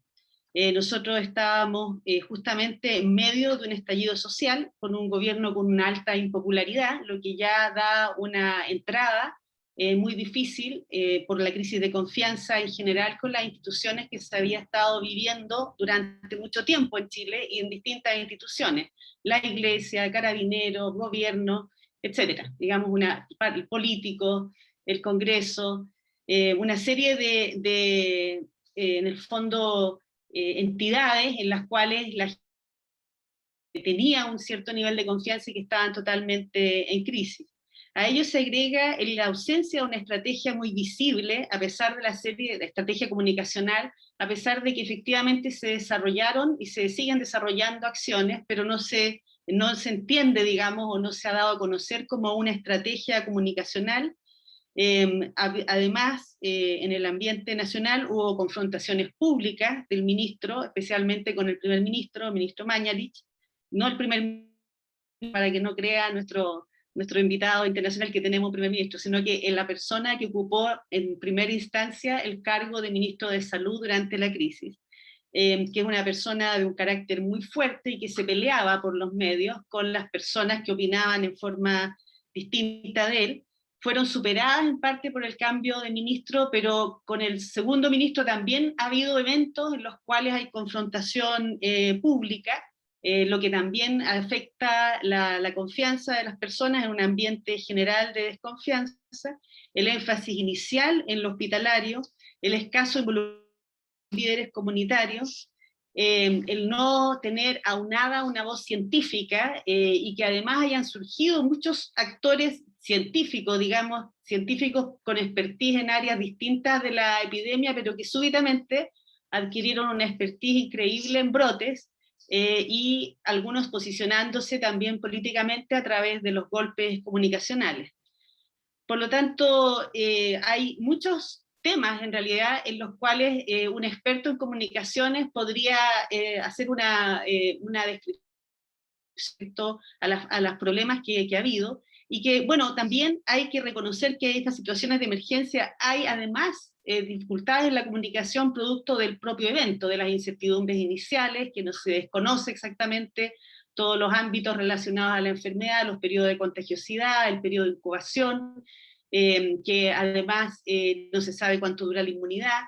Nosotros estábamos justamente en medio de un estallido social, con un gobierno con una alta impopularidad, lo que ya da una entrada muy difícil por la crisis de confianza en general con las instituciones que se había estado viviendo durante mucho tiempo en Chile y en distintas instituciones, la iglesia, carabineros, gobierno, etcétera, digamos, políticos, el Congreso, una serie en el fondo, entidades en las cuales la gente tenía un cierto nivel de confianza y que estaban totalmente en crisis. A ello se agrega la ausencia de una estrategia muy visible, a pesar de la serie de estrategia comunicacional, a pesar de que efectivamente se desarrollaron y se siguen desarrollando acciones, pero no se entiende, digamos, o no se ha dado a conocer como una estrategia comunicacional, Además, en el ambiente nacional hubo confrontaciones públicas del ministro, especialmente con el primer ministro, el ministro Mañalich, no el primer ministro, para que no crea nuestro invitado internacional que tenemos un primer ministro, sino que en la persona que ocupó en primera instancia el cargo de ministro de Salud durante la crisis, que es una persona de un carácter muy fuerte y que se peleaba por los medios con las personas que opinaban en forma distinta de él. Fueron superadas en parte por el cambio de ministro, pero con el segundo ministro también ha habido eventos en los cuales hay confrontación pública, lo que también afecta la confianza de las personas en un ambiente general de desconfianza, el énfasis inicial en lo hospitalario, el escaso involucramiento de líderes comunitarios, el no tener aunada una voz científica y que además hayan surgido muchos actores científicos, digamos, científicos con expertise en áreas distintas de la epidemia, pero que súbitamente adquirieron una expertise increíble en brotes, y algunos posicionándose también políticamente a través de los golpes comunicacionales. Por lo tanto, hay muchos temas en realidad en los cuales un experto en comunicaciones podría hacer una descripción respecto a los problemas que ha habido, y que, bueno, también hay que reconocer que en estas situaciones de emergencia hay además dificultades en la comunicación producto del propio evento, de las incertidumbres iniciales, que no se desconoce exactamente todos los ámbitos relacionados a la enfermedad, los periodos de contagiosidad, el periodo de incubación, que además no se sabe cuánto dura la inmunidad,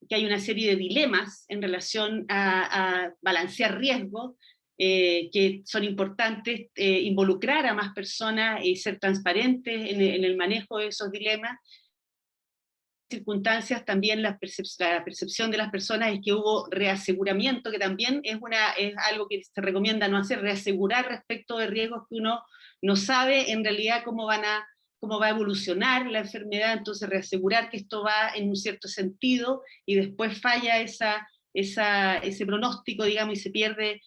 que hay una serie de dilemas en relación a balancear riesgos, que son importantes, involucrar a más personas y ser transparentes en el manejo de esos dilemas. Circunstancias también la percepción de las personas es que hubo reaseguramiento, que también es algo que se recomienda no hacer, reasegurar respecto de riesgos que uno no sabe en realidad cómo va a evolucionar la enfermedad, entonces reasegurar que esto va en un cierto sentido y después falla ese pronóstico, digamos, y se pierde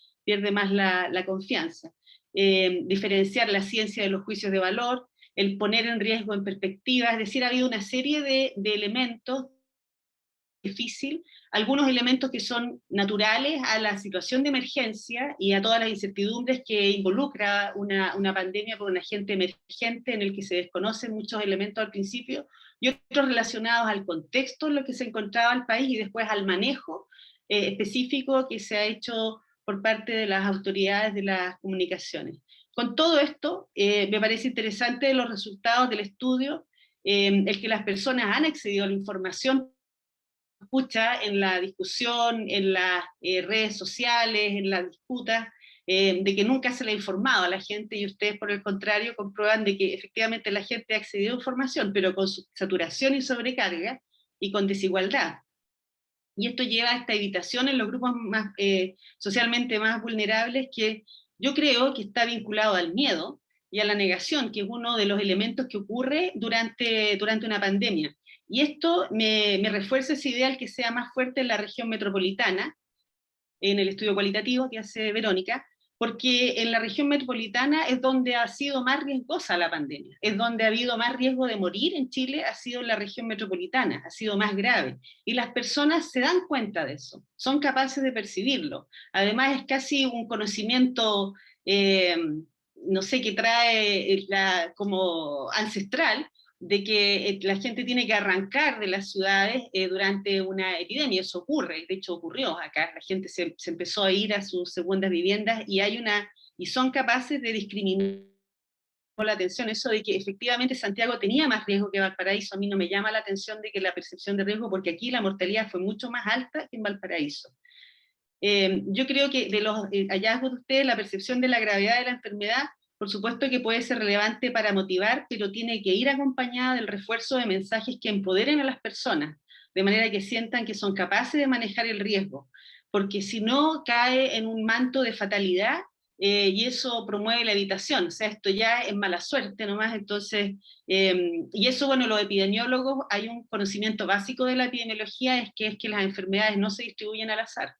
más la confianza. Diferenciar la ciencia de los juicios de valor, el poner en riesgo en perspectiva, es decir, ha habido una serie de elementos difícil, algunos elementos que son naturales a la situación de emergencia y a todas las incertidumbres que involucra una pandemia por un agente emergente en el que se desconocen muchos elementos al principio, y otros relacionados al contexto en lo que se encontraba el país y después al manejo específico que se ha hecho por parte de las autoridades de las comunicaciones. Con todo esto, me parece interesante los resultados del estudio, el que las personas han accedido a la información, escucha en la discusión, en las redes sociales, en las disputas, de que nunca se le ha informado a la gente, y ustedes por el contrario comprueban de que efectivamente la gente ha accedido a información, pero con saturación y sobrecarga y con desigualdad. Y esto lleva a esta evitación en los grupos más, socialmente más vulnerables, que yo creo que está vinculado al miedo y a la negación, que es uno de los elementos que ocurre durante una pandemia. Y esto me refuerza ese ideal que sea más fuerte en la región metropolitana, en el estudio cualitativo que hace Verónica, porque en la región metropolitana es donde ha sido más riesgosa la pandemia, es donde ha habido más riesgo de morir en Chile, ha sido en la región metropolitana, ha sido más grave, y las personas se dan cuenta de eso, son capaces de percibirlo. Además es casi un conocimiento, no sé, que trae como ancestral, de que la gente tiene que arrancar de las ciudades durante una epidemia. Eso ocurre, de hecho ocurrió acá, la gente se empezó a ir a sus segundas viviendas y son capaces de discriminar. La atención eso de que efectivamente Santiago tenía más riesgo que Valparaíso. A mí no me llama la atención de que la percepción de riesgo, porque aquí la mortalidad fue mucho más alta que en Valparaíso. Yo creo que de los hallazgos de ustedes, la percepción de la gravedad de la enfermedad, por supuesto que puede ser relevante para motivar, pero tiene que ir acompañada del refuerzo de mensajes que empoderen a las personas, de manera que sientan que son capaces de manejar el riesgo, porque si no cae en un manto de fatalidad, y eso promueve la evitación, o sea, esto ya es mala suerte nomás. Entonces, y eso, bueno, los epidemiólogos, hay un conocimiento básico de la epidemiología, es que las enfermedades no se distribuyen al azar.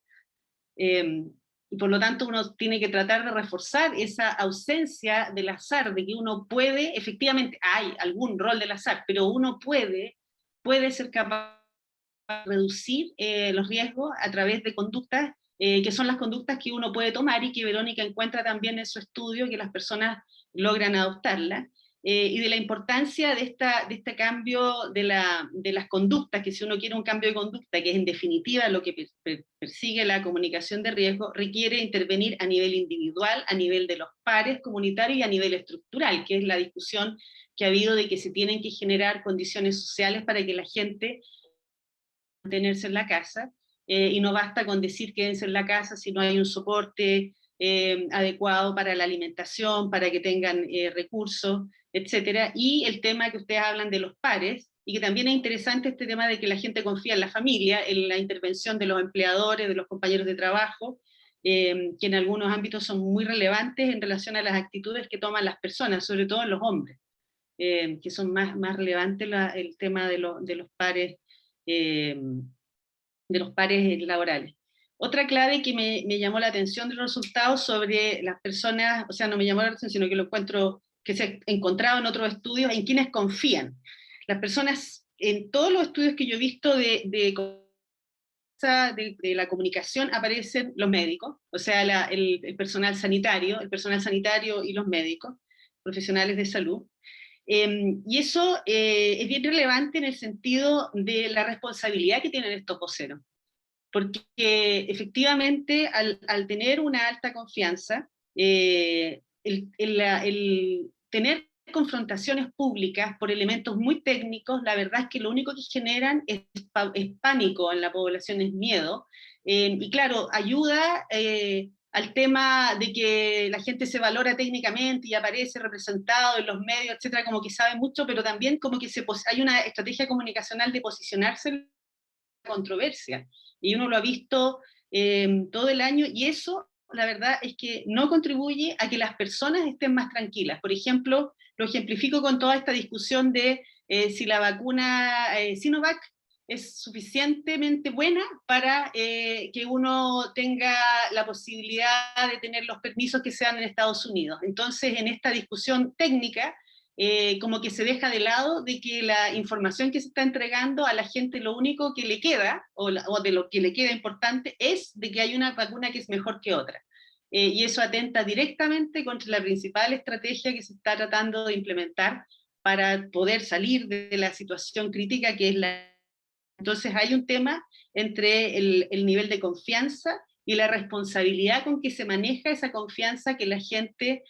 y por lo tanto uno tiene que tratar de reforzar esa ausencia del azar, de que uno puede, efectivamente hay algún rol del azar, pero uno puede ser capaz de reducir los riesgos a través de conductas que son las conductas que uno puede tomar y que Verónica encuentra también en su estudio, que las personas logran adoptarla, y de la importancia de este cambio de las conductas, que si uno quiere un cambio de conducta, que es en definitiva lo que persigue la comunicación de riesgo, requiere intervenir a nivel individual, a nivel de los pares comunitarios y a nivel estructural, que es la discusión que ha habido de que se tienen que generar condiciones sociales para que la gente mantenerse en la casa, y no basta con decir quédense en la casa si no hay un soporte adecuado para la alimentación, para que tengan recursos, etcétera. Y el tema que ustedes hablan de los pares, y que también es interesante este tema de que la gente confía en la familia, en la intervención de los empleadores, de los compañeros de trabajo, que en algunos ámbitos son muy relevantes en relación a las actitudes que toman las personas, sobre todo en los hombres, que son más relevantes el tema de los pares, laborales. Otra clave que me llamó la atención de los resultados sobre las personas, o sea, no me llamó la atención, sino que lo encuentro, que se ha encontrado en otros estudios, en quienes confían. Las personas, en todos los estudios que yo he visto de la comunicación, aparecen los médicos, o sea, el personal sanitario y los médicos, profesionales de salud. Y eso es bien relevante en el sentido de la responsabilidad que tienen estos voceros, porque efectivamente al tener una alta confianza, el tener confrontaciones públicas por elementos muy técnicos, la verdad es que lo único que generan es pánico en la población, es miedo, y claro, ayuda al tema de que la gente se valora técnicamente y aparece representado en los medios, etcétera, como que sabe mucho, pero también como que hay una estrategia comunicacional de posicionarse en la controversia, y uno lo ha visto todo el año, y eso, la verdad, es que no contribuye a que las personas estén más tranquilas. Por ejemplo, lo ejemplifico con toda esta discusión de si la vacuna Sinovac es suficientemente buena para que uno tenga la posibilidad de tener los permisos que sean en Estados Unidos. Entonces, en esta discusión técnica, como que se deja de lado de que la información que se está entregando a la gente, lo único que le queda, o de lo que le queda importante, es de que hay una vacuna que es mejor que otra. Y eso atenta directamente contra la principal estrategia que se está tratando de implementar para poder salir de la situación crítica que es la... Entonces hay un tema entre el nivel de confianza y la responsabilidad con que se maneja esa confianza que la gente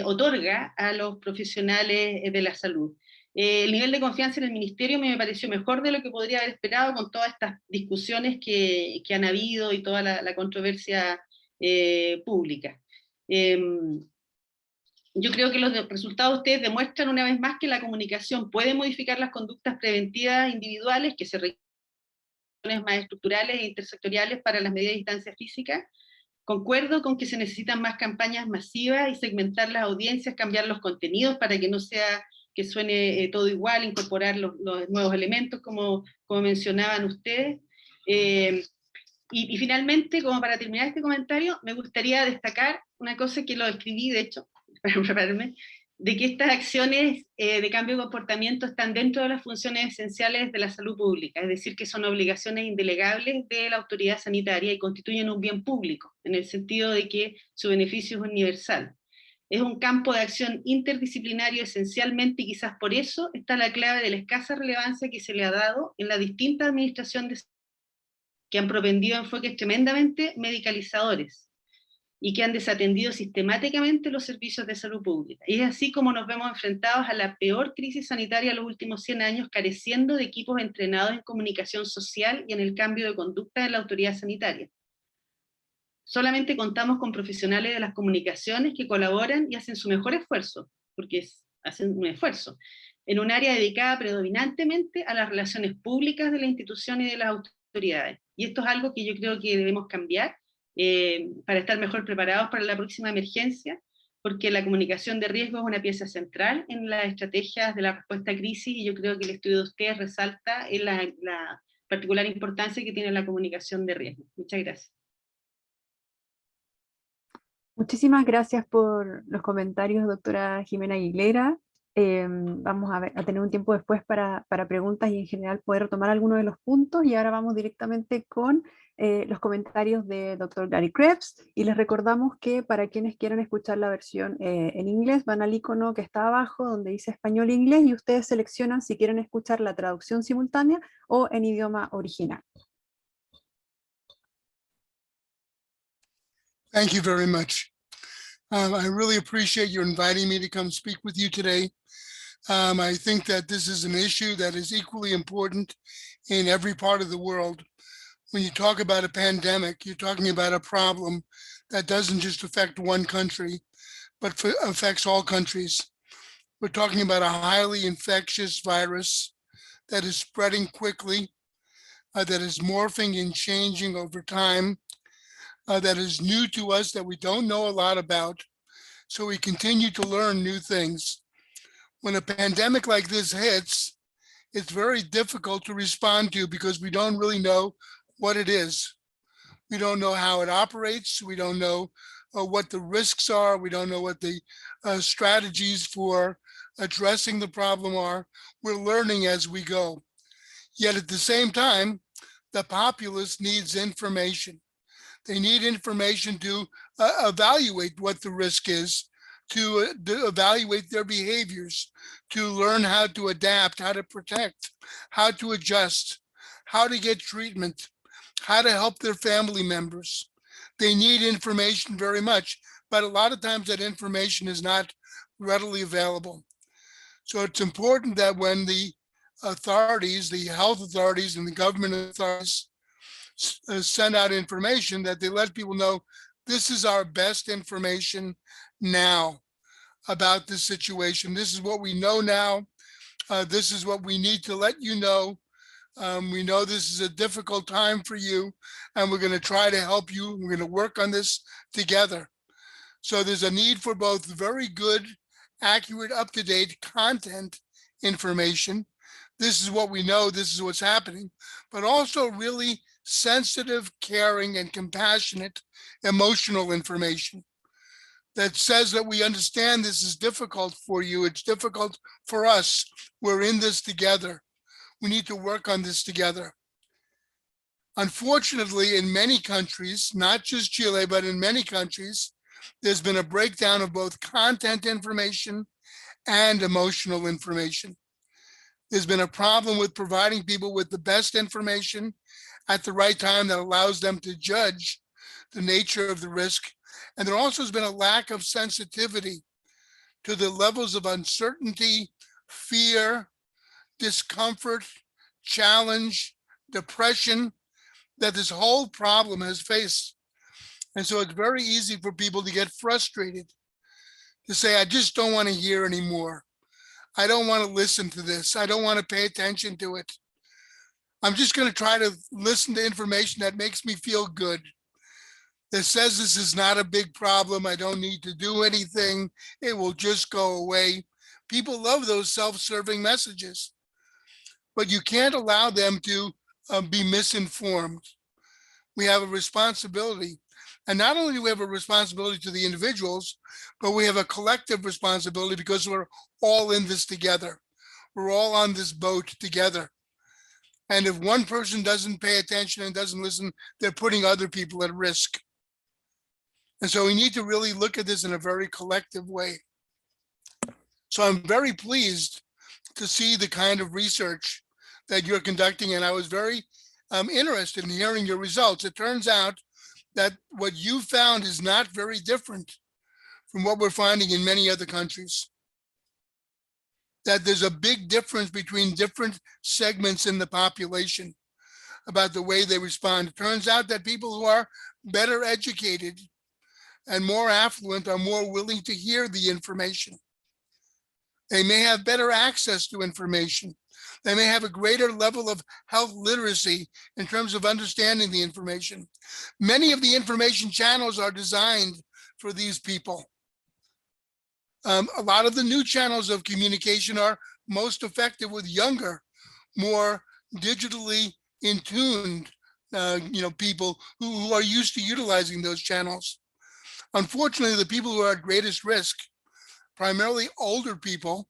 otorga a los profesionales de la salud. El nivel de confianza en el ministerio me pareció mejor de lo que podría haber esperado con todas estas discusiones que han habido y toda la controversia pública. Yo creo que los resultados de ustedes demuestran una vez más que la comunicación puede modificar las conductas preventivas individuales, que se requieren más estructurales e intersectoriales para las medidas de distancia física. Concuerdo con que se necesitan más campañas masivas y segmentar las audiencias, cambiar los contenidos para que no sea que suene todo igual, incorporar los nuevos elementos como mencionaban ustedes. Y finalmente, como para terminar este comentario, me gustaría destacar una cosa que lo escribí, de hecho, para prepararme, de que estas acciones de cambio de comportamiento están dentro de las funciones esenciales de la salud pública, es decir, que son obligaciones indelegables de la autoridad sanitaria y constituyen un bien público, en el sentido de que su beneficio es universal. Es un campo de acción interdisciplinario esencialmente, y quizás por eso está la clave de la escasa relevancia que se le ha dado en la distinta administración de que han propendido enfoques tremendamente medicalizadores y que han desatendido sistemáticamente los servicios de salud pública. Y es así como nos vemos enfrentados a la peor crisis sanitaria de los últimos 100 años, careciendo de equipos entrenados en comunicación social y en el cambio de conducta de la autoridad sanitaria. Solamente contamos con profesionales de las comunicaciones que colaboran y hacen su mejor esfuerzo, porque hacen un esfuerzo, en un área dedicada predominantemente a las relaciones públicas de la institución y de las autoridades. Y esto es algo que yo creo que debemos cambiar para estar mejor preparados para la próxima emergencia, porque la comunicación de riesgo es una pieza central en las estrategias de la respuesta a crisis, y yo creo que el estudio de ustedes resalta la particular importancia que tiene la comunicación de riesgo. Muchas gracias. Muchísimas gracias por los comentarios, doctora Jimena Aguilera. Vamos a tener un tiempo después para preguntas y en general poder retomar algunos de los puntos. Y ahora vamos directamente con los comentarios de doctor Gary Krebs. Y les recordamos que para quienes quieran escuchar la versión en inglés, van al icono que está abajo donde dice español e inglés y ustedes seleccionan si quieren escuchar la traducción simultánea o en idioma original. Thank you very much. I really appreciate your inviting me to come speak with you today. I think that this is an issue that is equally important in every part of the world. When you talk about a pandemic, you're talking about a problem that doesn't just affect one country, but affects all countries. We're talking about a highly infectious virus that is spreading quickly, that is morphing and changing over time, that is new to us, that we don't know a lot about. So we continue to learn new things. When a pandemic like this hits, it's very difficult to respond to because we don't really know what it is. We don't know how it operates. We don't know what the risks are. We don't know what the strategies for addressing the problem are. We're learning as we go. Yet at the same time, the populace needs information. They need information to evaluate what the risk is, to evaluate their behaviors, to learn how to adapt, how to protect, how to adjust, how to get treatment, how to help their family members. They need information very much, but a lot of times that information is not readily available. So it's important that when the authorities, the health authorities and the government authorities send out information, that they let people know this is our best information now about this situation. This is what we know now. This is what we need to let you know. We know this is a difficult time for you, and we're going to try to help you. We're going to work on this together. So there's a need for both very good, accurate, up-to-date content information. This is what we know. This is what's happening, but also really sensitive, caring, and compassionate emotional information that says that we understand this is difficult for you. It's difficult for us. We're in this together. We need to work on this together. Unfortunately, in many countries, not just Chile, but in many countries, there's been a breakdown of both content information and emotional information. There's been a problem with providing people with the best information at the right time that allows them to judge the nature of the risk. And there also has been a lack of sensitivity to the levels of uncertainty, fear, discomfort, challenge, depression that this whole problem has faced. And so it's very easy for people to get frustrated, to say, I just don't want to hear anymore. I don't want to listen to this. I don't want to pay attention to it. I'm just going to try to listen to information that makes me feel good, that says this is not a big problem. I don't need to do anything. It will just go away. People love those self-serving messages, but you can't allow them to be misinformed. We have a responsibility. And not only do we have a responsibility to the individuals, but we have a collective responsibility because we're all in this together. We're all on this boat together. And if one person doesn't pay attention and doesn't listen, they're putting other people at risk. And so we need to really look at this in a very collective way. So I'm very pleased to see the kind of research that you're conducting. And I was very interested in hearing your results. It turns out that what you found is not very different from what we're finding in many other countries. That there's a big difference between different segments in the population about the way they respond. It turns out that people who are better educated and more affluent are more willing to hear the information. They may have better access to information. They may have a greater level of health literacy in terms of understanding the information. Many of the information channels are designed for these people. A lot of the new channels of communication are most effective with younger, more digitally in tuned people who are used to utilizing those channels. Unfortunately, the people who are at greatest risk, primarily older people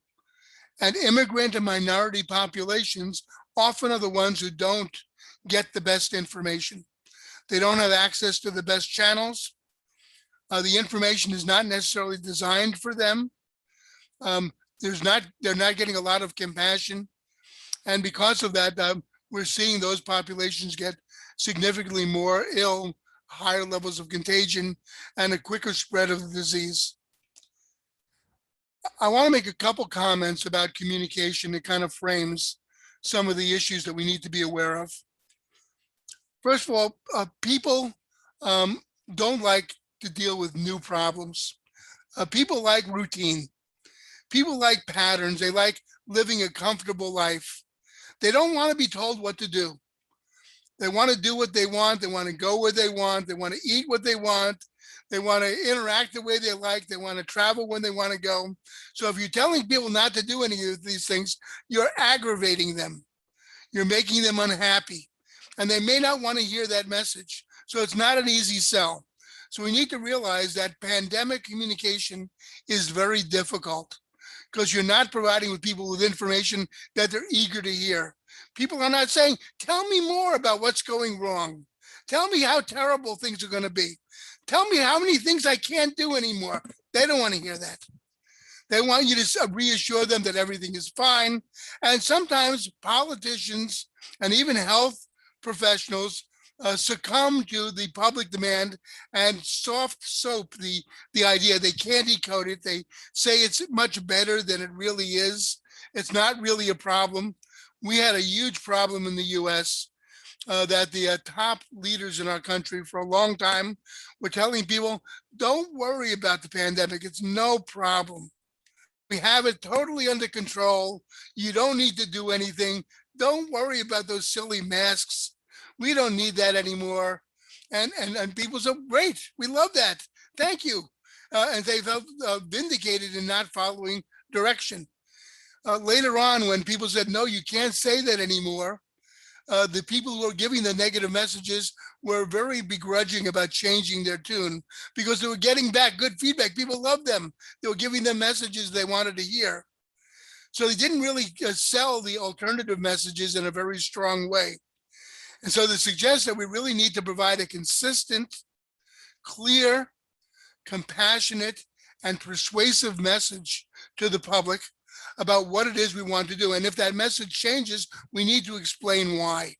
and immigrant and minority populations, often are the ones who don't get the best information. They don't have access to the best channels. The information is not necessarily designed for them. They're not getting a lot of compassion. And because of that, we're seeing those populations get significantly more ill, higher levels of contagion, and a quicker spread of the disease. I want to make a couple comments about communication that kind of frames some of the issues that we need to be aware of. First of all, people don't like to deal with new problems. People like routine. People like patterns. They like living a comfortable life. They don't want to be told what to do. They want to do what they want. They want to go where they want. They want to eat what they want. They want to interact the way they like. They want to travel when they want to go. So if you're telling people not to do any of these things, you're aggravating them. You're making them unhappy. And they may not want to hear that message. So it's not an easy sell. So we need to realize that pandemic communication is very difficult because you're not providing with people with information that they're eager to hear. People are not saying, tell me more about what's going wrong. Tell me how terrible things are going to be. Tell me how many things I can't do anymore. They don't want to hear that. They want you to reassure them that everything is fine. And sometimes politicians and even health professionals succumb to the public demand and soft soap the idea. They can't decode it. They say it's much better than it really is. It's not really a problem. We had a huge problem in the US that the top leaders in our country for a long time were telling people, don't worry about the pandemic. It's no problem. We have it totally under control. You don't need to do anything. Don't worry about those silly masks. We don't need that anymore. And people said, great, we love that. Thank you. And they felt vindicated in not following direction. Later on, when people said, no, you can't say that anymore, the people who were giving the negative messages were very begrudging about changing their tune because they were getting back good feedback. People loved them. They were giving them messages they wanted to hear. So they didn't really sell the alternative messages in a very strong way. And so this suggests that we really need to provide a consistent, clear, compassionate, and persuasive message to the public about what it is we want to do. And if that message changes, we need to explain why.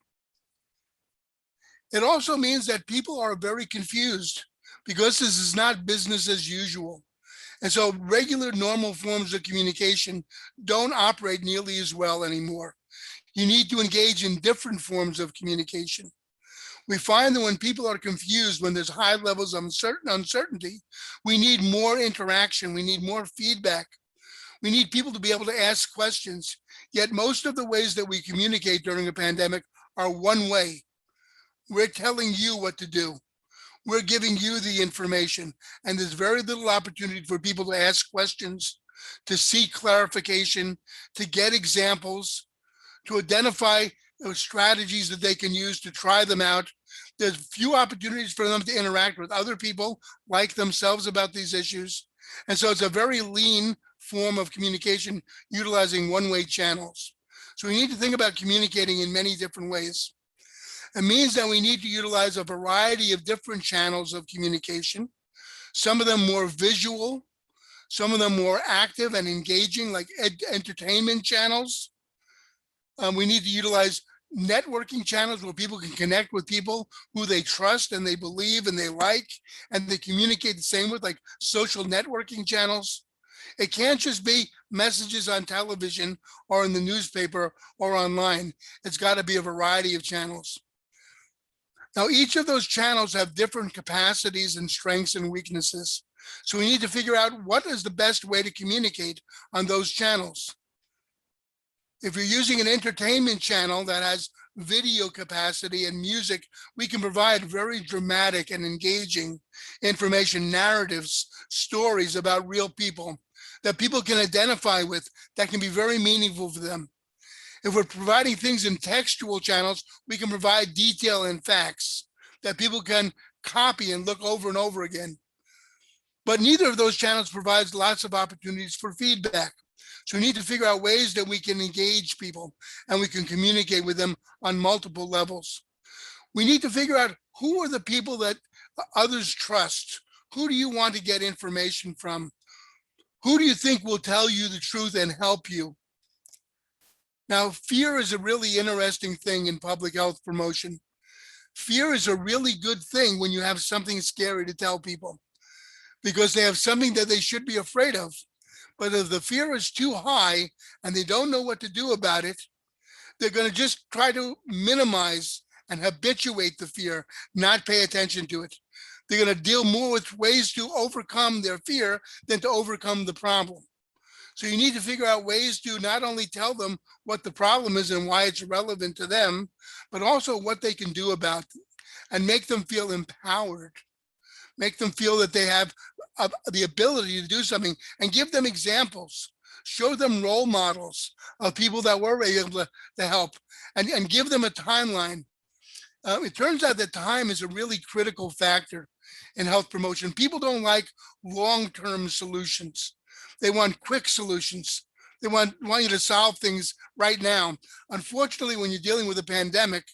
It also means that people are very confused because this is not business as usual. And so regular, normal forms of communication don't operate nearly as well anymore. You need to engage in different forms of communication. We find that when people are confused, when there's high levels of uncertainty, we need more interaction. We need more feedback. We need people to be able to ask questions. Yet most of the ways that we communicate during a pandemic are one way. We're telling you what to do. We're giving you the information. And there's very little opportunity for people to ask questions, to seek clarification, to get examples, to identify strategies that they can use to try them out. There's few opportunities for them to interact with other people like themselves about these issues. And so it's a very lean form of communication utilizing one-way channels. So we need to think about communicating in many different ways. It means that we need to utilize a variety of different channels of communication, some of them more visual, some of them more active and engaging, like entertainment channels. We need to utilize networking channels where people can connect with people who they trust and they believe and they like, and they communicate the same with, like social networking channels. It can't just be messages on television or in the newspaper or online. It's got to be a variety of channels. Now, each of those channels have different capacities and strengths and weaknesses. So we need to figure out what is the best way to communicate on those channels. If you're using an entertainment channel that has video capacity and music, we can provide very dramatic and engaging information, narratives, stories about real people that people can identify with, that can be very meaningful for them. If we're providing things in textual channels, we can provide detail and facts that people can copy and look over and over again. But neither of those channels provides lots of opportunities for feedback. So we need to figure out ways that we can engage people and we can communicate with them on multiple levels. We need to figure out who are the people that others trust. Who do you want to get information from? Who do you think will tell you the truth and help you? Now, fear is a really interesting thing in public health promotion. Fear is a really good thing when you have something scary to tell people, because they have something that they should be afraid of. But if the fear is too high and they don't know what to do about it, they're going to just try to minimize and habituate the fear, not pay attention to it. They're going to deal more with ways to overcome their fear than to overcome the problem. So you need to figure out ways to not only tell them what the problem is and why it's relevant to them, but also what they can do about it, and make them feel empowered. Make them feel that they have the ability to do something, and give them examples. Show them role models of people that were able to help, and give them a timeline. It turns out that time is a really critical factor in health promotion. People don't like long-term solutions. They want quick solutions. They want you to solve things right now. Unfortunately, when you're dealing with a pandemic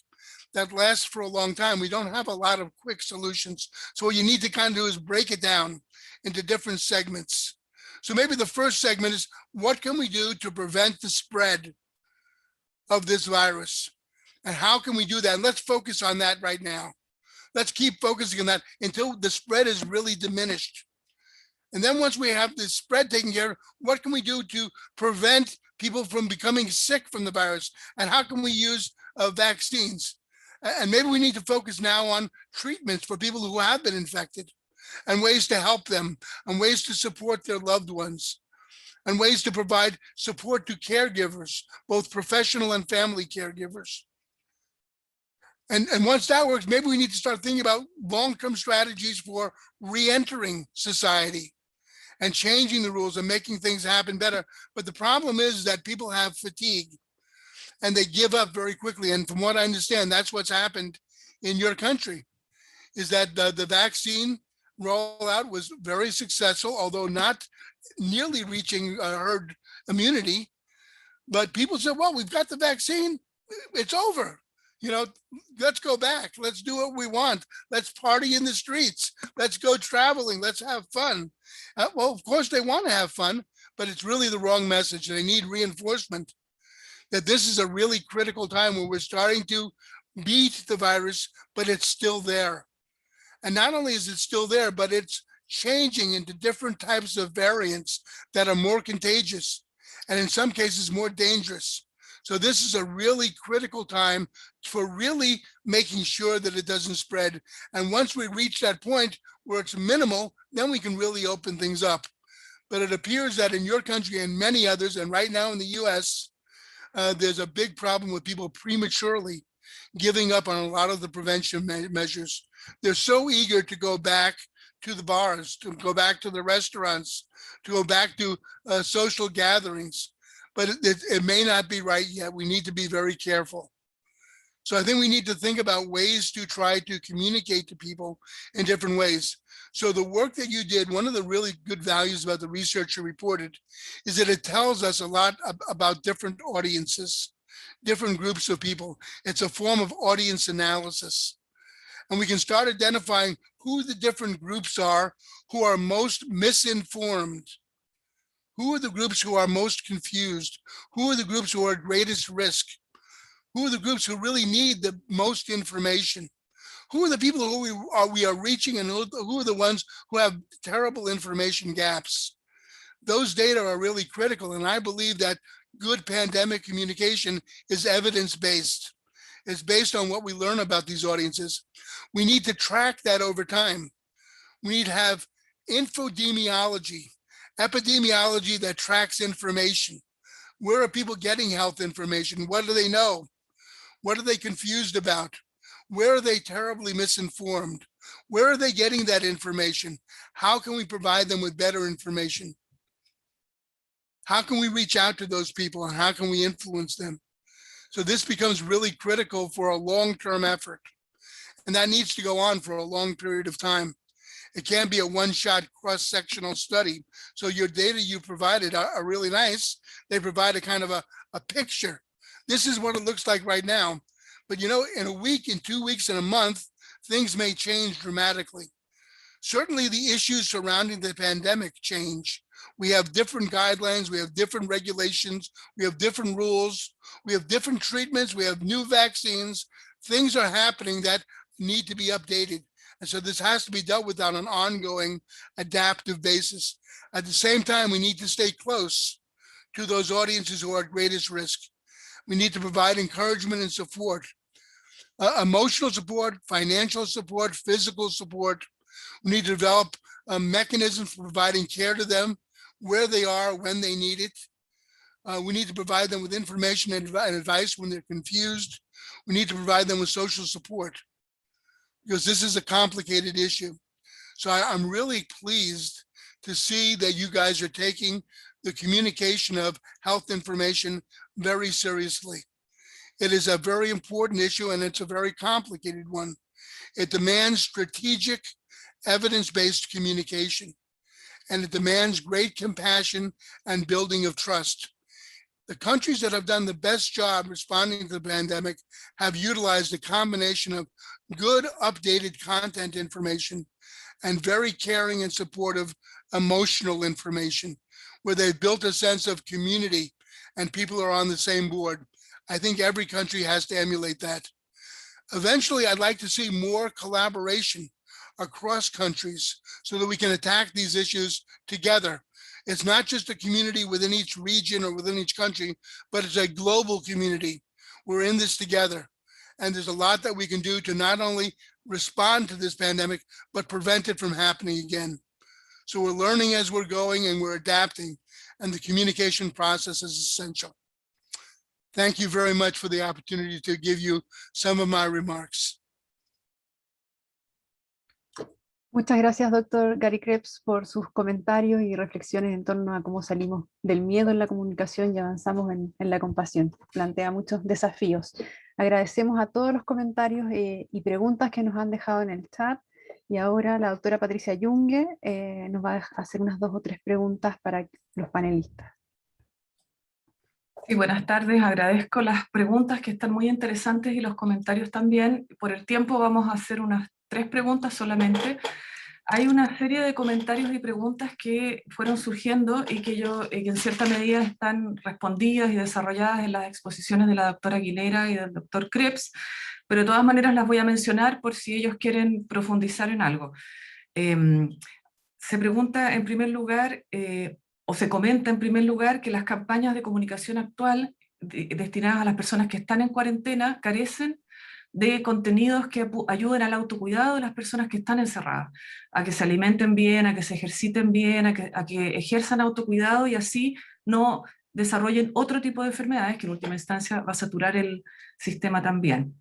that lasts for a long time, we don't have a lot of quick solutions. So what you need to kind of do is break it down into different segments. So maybe the first segment is, what can we do to prevent the spread of this virus? And how can we do that? And let's focus on that right now. Let's keep focusing on that until the spread is really diminished. And then once we have the spread taken care of, what can we do to prevent people from becoming sick from the virus? And how can we use vaccines? And maybe we need to focus now on treatments for people who have been infected, and ways to help them, and ways to support their loved ones, and ways to provide support to caregivers, both professional and family caregivers. And once that works, maybe we need to start thinking about long-term strategies for re-entering society and changing the rules and making things happen better. But the problem is that people have fatigue and they give up very quickly. And from what I understand, that's what's happened in your country, is that the vaccine rollout was very successful, although not nearly reaching herd immunity. But people said, well, we've got the vaccine, it's over. You know, let's go back. Let's do what we want. Let's party in the streets. Let's go traveling. Let's have fun. Well, of course they want to have fun, but it's really the wrong message. They need reinforcement that this is a really critical time where we're starting to beat the virus, but it's still there. And not only is it still there, but it's changing into different types of variants that are more contagious and in some cases more dangerous. So this is a really critical time for really making sure that it doesn't spread. And once we reach that point where it's minimal, then we can really open things up. But it appears that in your country and many others, and right now in the US, there's a big problem with people prematurely giving up on a lot of the prevention measures. They're so eager to go back to the bars, to go back to the restaurants, to go back to social gatherings. But it may not be right yet. We need to be very careful. So I think we need to think about ways to try to communicate to people in different ways. So the work that you did, one of the really good values about the research you reported is that it tells us a lot about different audiences, different groups of people. It's a form of audience analysis. And we can start identifying who the different groups are who are most misinformed. Who are the groups who are most confused? Who are the groups who are at greatest risk? Who are the groups who really need the most information? Who are the people who we are reaching, and who are the ones who have terrible information gaps? Those data are really critical, and I believe that good pandemic communication is evidence-based. It's based on what we learn about these audiences. We need to track that over time. We need to have infodemiology, epidemiology that tracks information. Where are people getting health information? What do they know? What are they confused about? Where are they terribly misinformed? Where are they getting that information? How can we provide them with better information? How can we reach out to those people, and how can we influence them? So this becomes really critical for a long-term effort. And that needs to go on for a long period of time. It can't be a one-shot cross-sectional study. So your data you provided are really nice. They provide a kind of a picture. This is what it looks like right now. But you know, in a week, in 2 weeks, in a month, things may change dramatically. Certainly the issues surrounding the pandemic change. We have different guidelines, we have different regulations, we have different rules, we have different treatments, we have new vaccines. Things are happening that need to be updated. And so this has to be dealt with on an ongoing adaptive basis. At the same time, we need to stay close to those audiences who are at greatest risk. We need to provide encouragement and support, emotional support, financial support, physical support. We need to develop mechanisms for providing care to them where they are, when they need it. We need to provide them with information and advice when they're confused. We need to provide them with social support because this is a complicated issue. So I'm really pleased to see that you guys are taking the communication of health information very seriously. It is a very important issue and it's a very complicated one. It demands strategic, evidence-based communication, and it demands great compassion and building of trust. The countries that have done the best job responding to the pandemic have utilized a combination of good, updated content information and very caring and supportive emotional information, where they've built a sense of community and people are on the same board. I think every country has to emulate that. Eventually, I'd like to see more collaboration across countries so that we can attack these issues together. It's not just a community within each region or within each country, but it's a global community. We're in this together. And there's a lot that we can do to not only respond to this pandemic, but prevent it from happening again. So we're learning as we're going and we're adapting, and the communication process is essential. Thank you very much for the opportunity to give you some of my remarks. Muchas gracias, doctor Gary Krebs, por sus comentarios y reflexiones en torno a cómo salimos del miedo en la comunicación y avanzamos en la compasión. Plantea muchos desafíos. Agradecemos a todos los comentarios y preguntas que nos han dejado en el chat. Y ahora la doctora Patricia Yungue nos va a hacer unas 2 o 3 preguntas para los panelistas. Sí, buenas tardes. Agradezco las preguntas que están muy interesantes y los comentarios también. Por el tiempo vamos a hacer unas 3 preguntas solamente. Hay una serie de comentarios y preguntas que fueron surgiendo y que en cierta medida están respondidas y desarrolladas en las exposiciones de la doctora Aguilera y del doctor Krebs, pero de todas maneras las voy a mencionar por si ellos quieren profundizar en algo. Se pregunta en primer lugar, o se comenta en primer lugar, que las campañas de comunicación actual destinadas a las personas que están en cuarentena carecen de contenidos que ayuden al autocuidado de las personas que están encerradas, a que se alimenten bien, a que se ejerciten bien, a que ejerzan autocuidado y así no desarrollen otro tipo de enfermedades que en última instancia va a saturar el sistema también.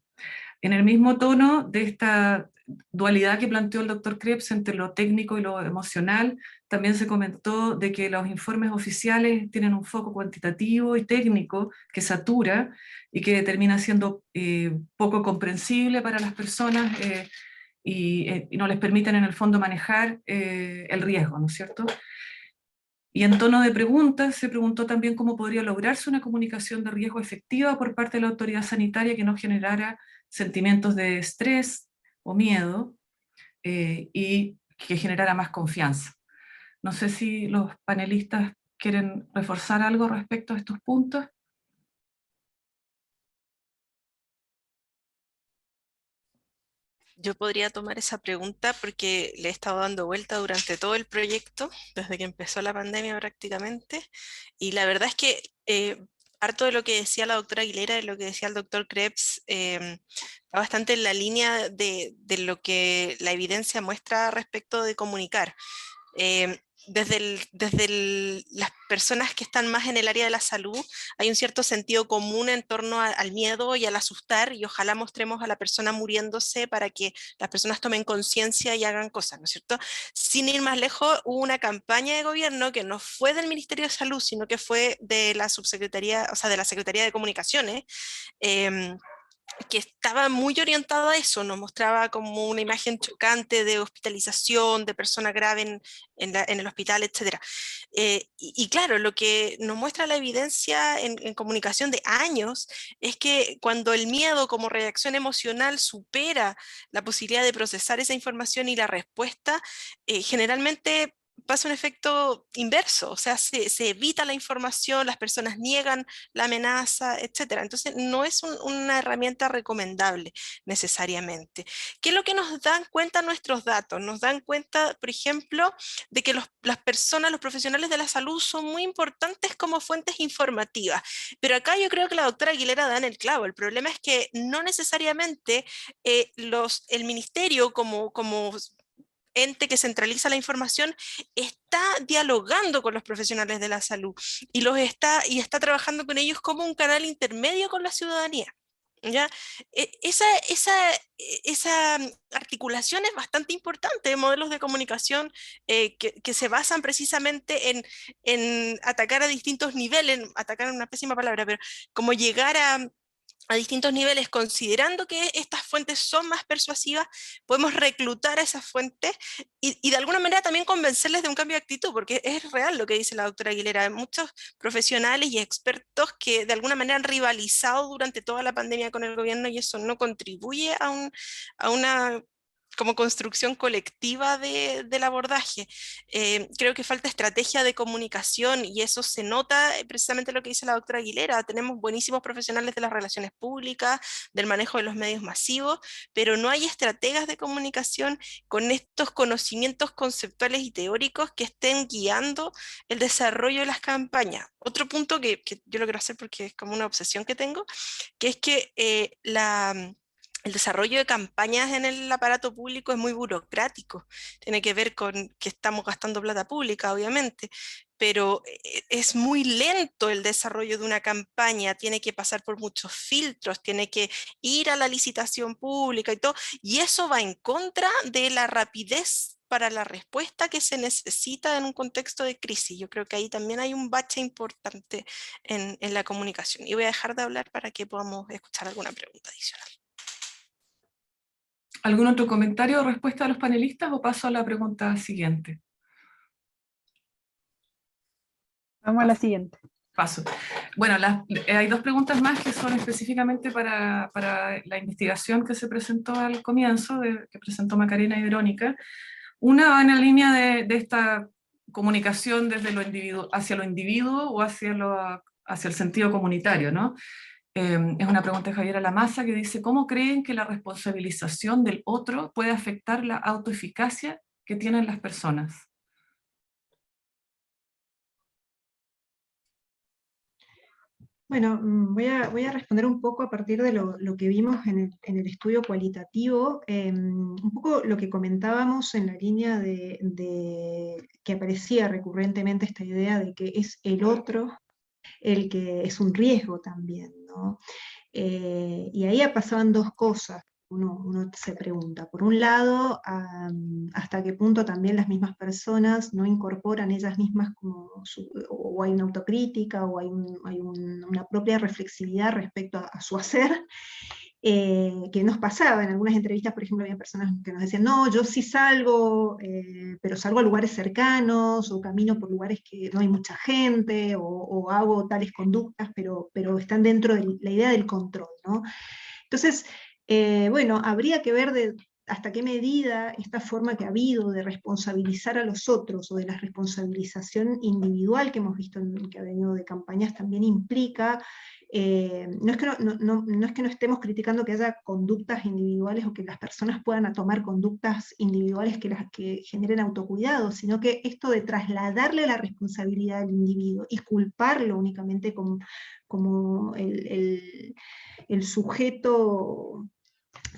En el mismo tono de esta dualidad que planteó el doctor Krebs entre lo técnico y lo emocional, también se comentó de que los informes oficiales tienen un foco cuantitativo y técnico que satura y que termina siendo poco comprensible para las personas y no les permiten en el fondo manejar el riesgo, ¿no es cierto? Y en tono de preguntas, se preguntó también cómo podría lograrse una comunicación de riesgo efectiva por parte de la autoridad sanitaria que no generara sentimientos de estrés o miedo y que generara más confianza. No sé si los panelistas quieren reforzar algo respecto a estos puntos. Yo podría tomar esa pregunta porque le he estado dando vuelta durante todo el proyecto, desde que empezó la pandemia prácticamente, y la verdad es que harto de lo que decía la doctora Aguilera y lo que decía el doctor Krebs está bastante en la línea de lo que la evidencia muestra respecto de comunicar. Desde las personas que están más en el área de la salud, hay un cierto sentido común en torno al miedo y al asustar, y ojalá mostremos a la persona muriéndose para que las personas tomen conciencia y hagan cosas, ¿no es cierto? Sin ir más lejos, hubo una campaña de gobierno que no fue del Ministerio de Salud, sino que fue de la subsecretaría, o sea, de la Secretaría de Comunicaciones, que estaba muy orientada a eso, nos mostraba como una imagen chocante de hospitalización, de persona grave en el hospital, etc. Y claro, lo que nos muestra la evidencia en comunicación de años es que cuando el miedo como reacción emocional supera la posibilidad de procesar esa información y la respuesta, generalmente pasa un efecto inverso, o sea, se evita la información, las personas niegan la amenaza, etcétera. Entonces, no es una herramienta recomendable necesariamente. ¿Qué es lo que nos dan cuenta nuestros datos? Nos dan cuenta, por ejemplo, de que las personas, los profesionales de la salud son muy importantes como fuentes informativas. Pero acá yo creo que la doctora Aguilera da en el clavo. El problema es que no necesariamente el ministerio como ente que centraliza la información está dialogando con los profesionales de la salud y está trabajando con ellos como un canal intermedio con la ciudadanía. ¿Ya? Esa articulación es bastante importante de modelos de comunicación que se basan precisamente en atacar a distintos niveles, atacar es una pésima palabra, pero como llegar a distintos niveles, considerando que estas fuentes son más persuasivas, podemos reclutar a esas fuentes y de alguna manera también convencerles de un cambio de actitud, porque es real lo que dice la doctora Aguilera. Hay muchos profesionales y expertos que de alguna manera han rivalizado durante toda la pandemia con el gobierno y eso no contribuye a una como construcción colectiva del abordaje. Creo que falta estrategia de comunicación y eso se nota precisamente lo que dice la doctora Aguilera. Tenemos buenísimos profesionales de las relaciones públicas, del manejo de los medios masivos, pero no hay estrategas de comunicación con estos conocimientos conceptuales y teóricos que estén guiando el desarrollo de las campañas. Otro punto que yo lo quiero hacer porque es como una obsesión que tengo, que es que el desarrollo de campañas en el aparato público es muy burocrático. Tiene que ver con que estamos gastando plata pública, obviamente, pero es muy lento el desarrollo de una campaña, tiene que pasar por muchos filtros, tiene que ir a la licitación pública y todo, y eso va en contra de la rapidez para la respuesta que se necesita en un contexto de crisis. Yo creo que ahí también hay un bache importante en la comunicación. Y voy a dejar de hablar para que podamos escuchar alguna pregunta adicional. ¿Algún otro comentario o respuesta a los panelistas o paso a la pregunta siguiente? Vamos a la siguiente. Paso. Bueno, hay dos preguntas más que son específicamente para la investigación que se presentó al comienzo, que presentó Macarena y Verónica. Una va en la línea de esta comunicación desde lo individuo, hacia lo individuo o hacia el sentido comunitario, ¿no? Es una pregunta de Javier Alamasa que dice, ¿cómo creen que la responsabilización del otro puede afectar la autoeficacia que tienen las personas? Bueno, voy a responder un poco a partir de lo que vimos en el estudio cualitativo, un poco lo que comentábamos en la línea de que aparecía recurrentemente esta idea de que es el otro el que es un riesgo también, ¿no? Y ahí pasaban dos cosas. Uno se pregunta, por un lado, hasta qué punto también las mismas personas no incorporan ellas mismas o hay una autocrítica o hay una propia reflexividad respecto a su hacer, que nos pasaba en algunas entrevistas. Por ejemplo, había personas que nos decían, no, yo sí salgo, pero salgo a lugares cercanos, o camino por lugares que no hay mucha gente, o hago tales conductas, pero están dentro de la idea del control, ¿no? Entonces, bueno, habría que ver hasta qué medida esta forma que ha habido de responsabilizar a los otros, o de la responsabilización individual que hemos visto que ha venido de campañas, también implica, no es que no estemos criticando que haya conductas individuales o que las personas puedan tomar conductas individuales que generen autocuidado, sino que esto de trasladarle la responsabilidad al individuo y culparlo únicamente como el sujeto,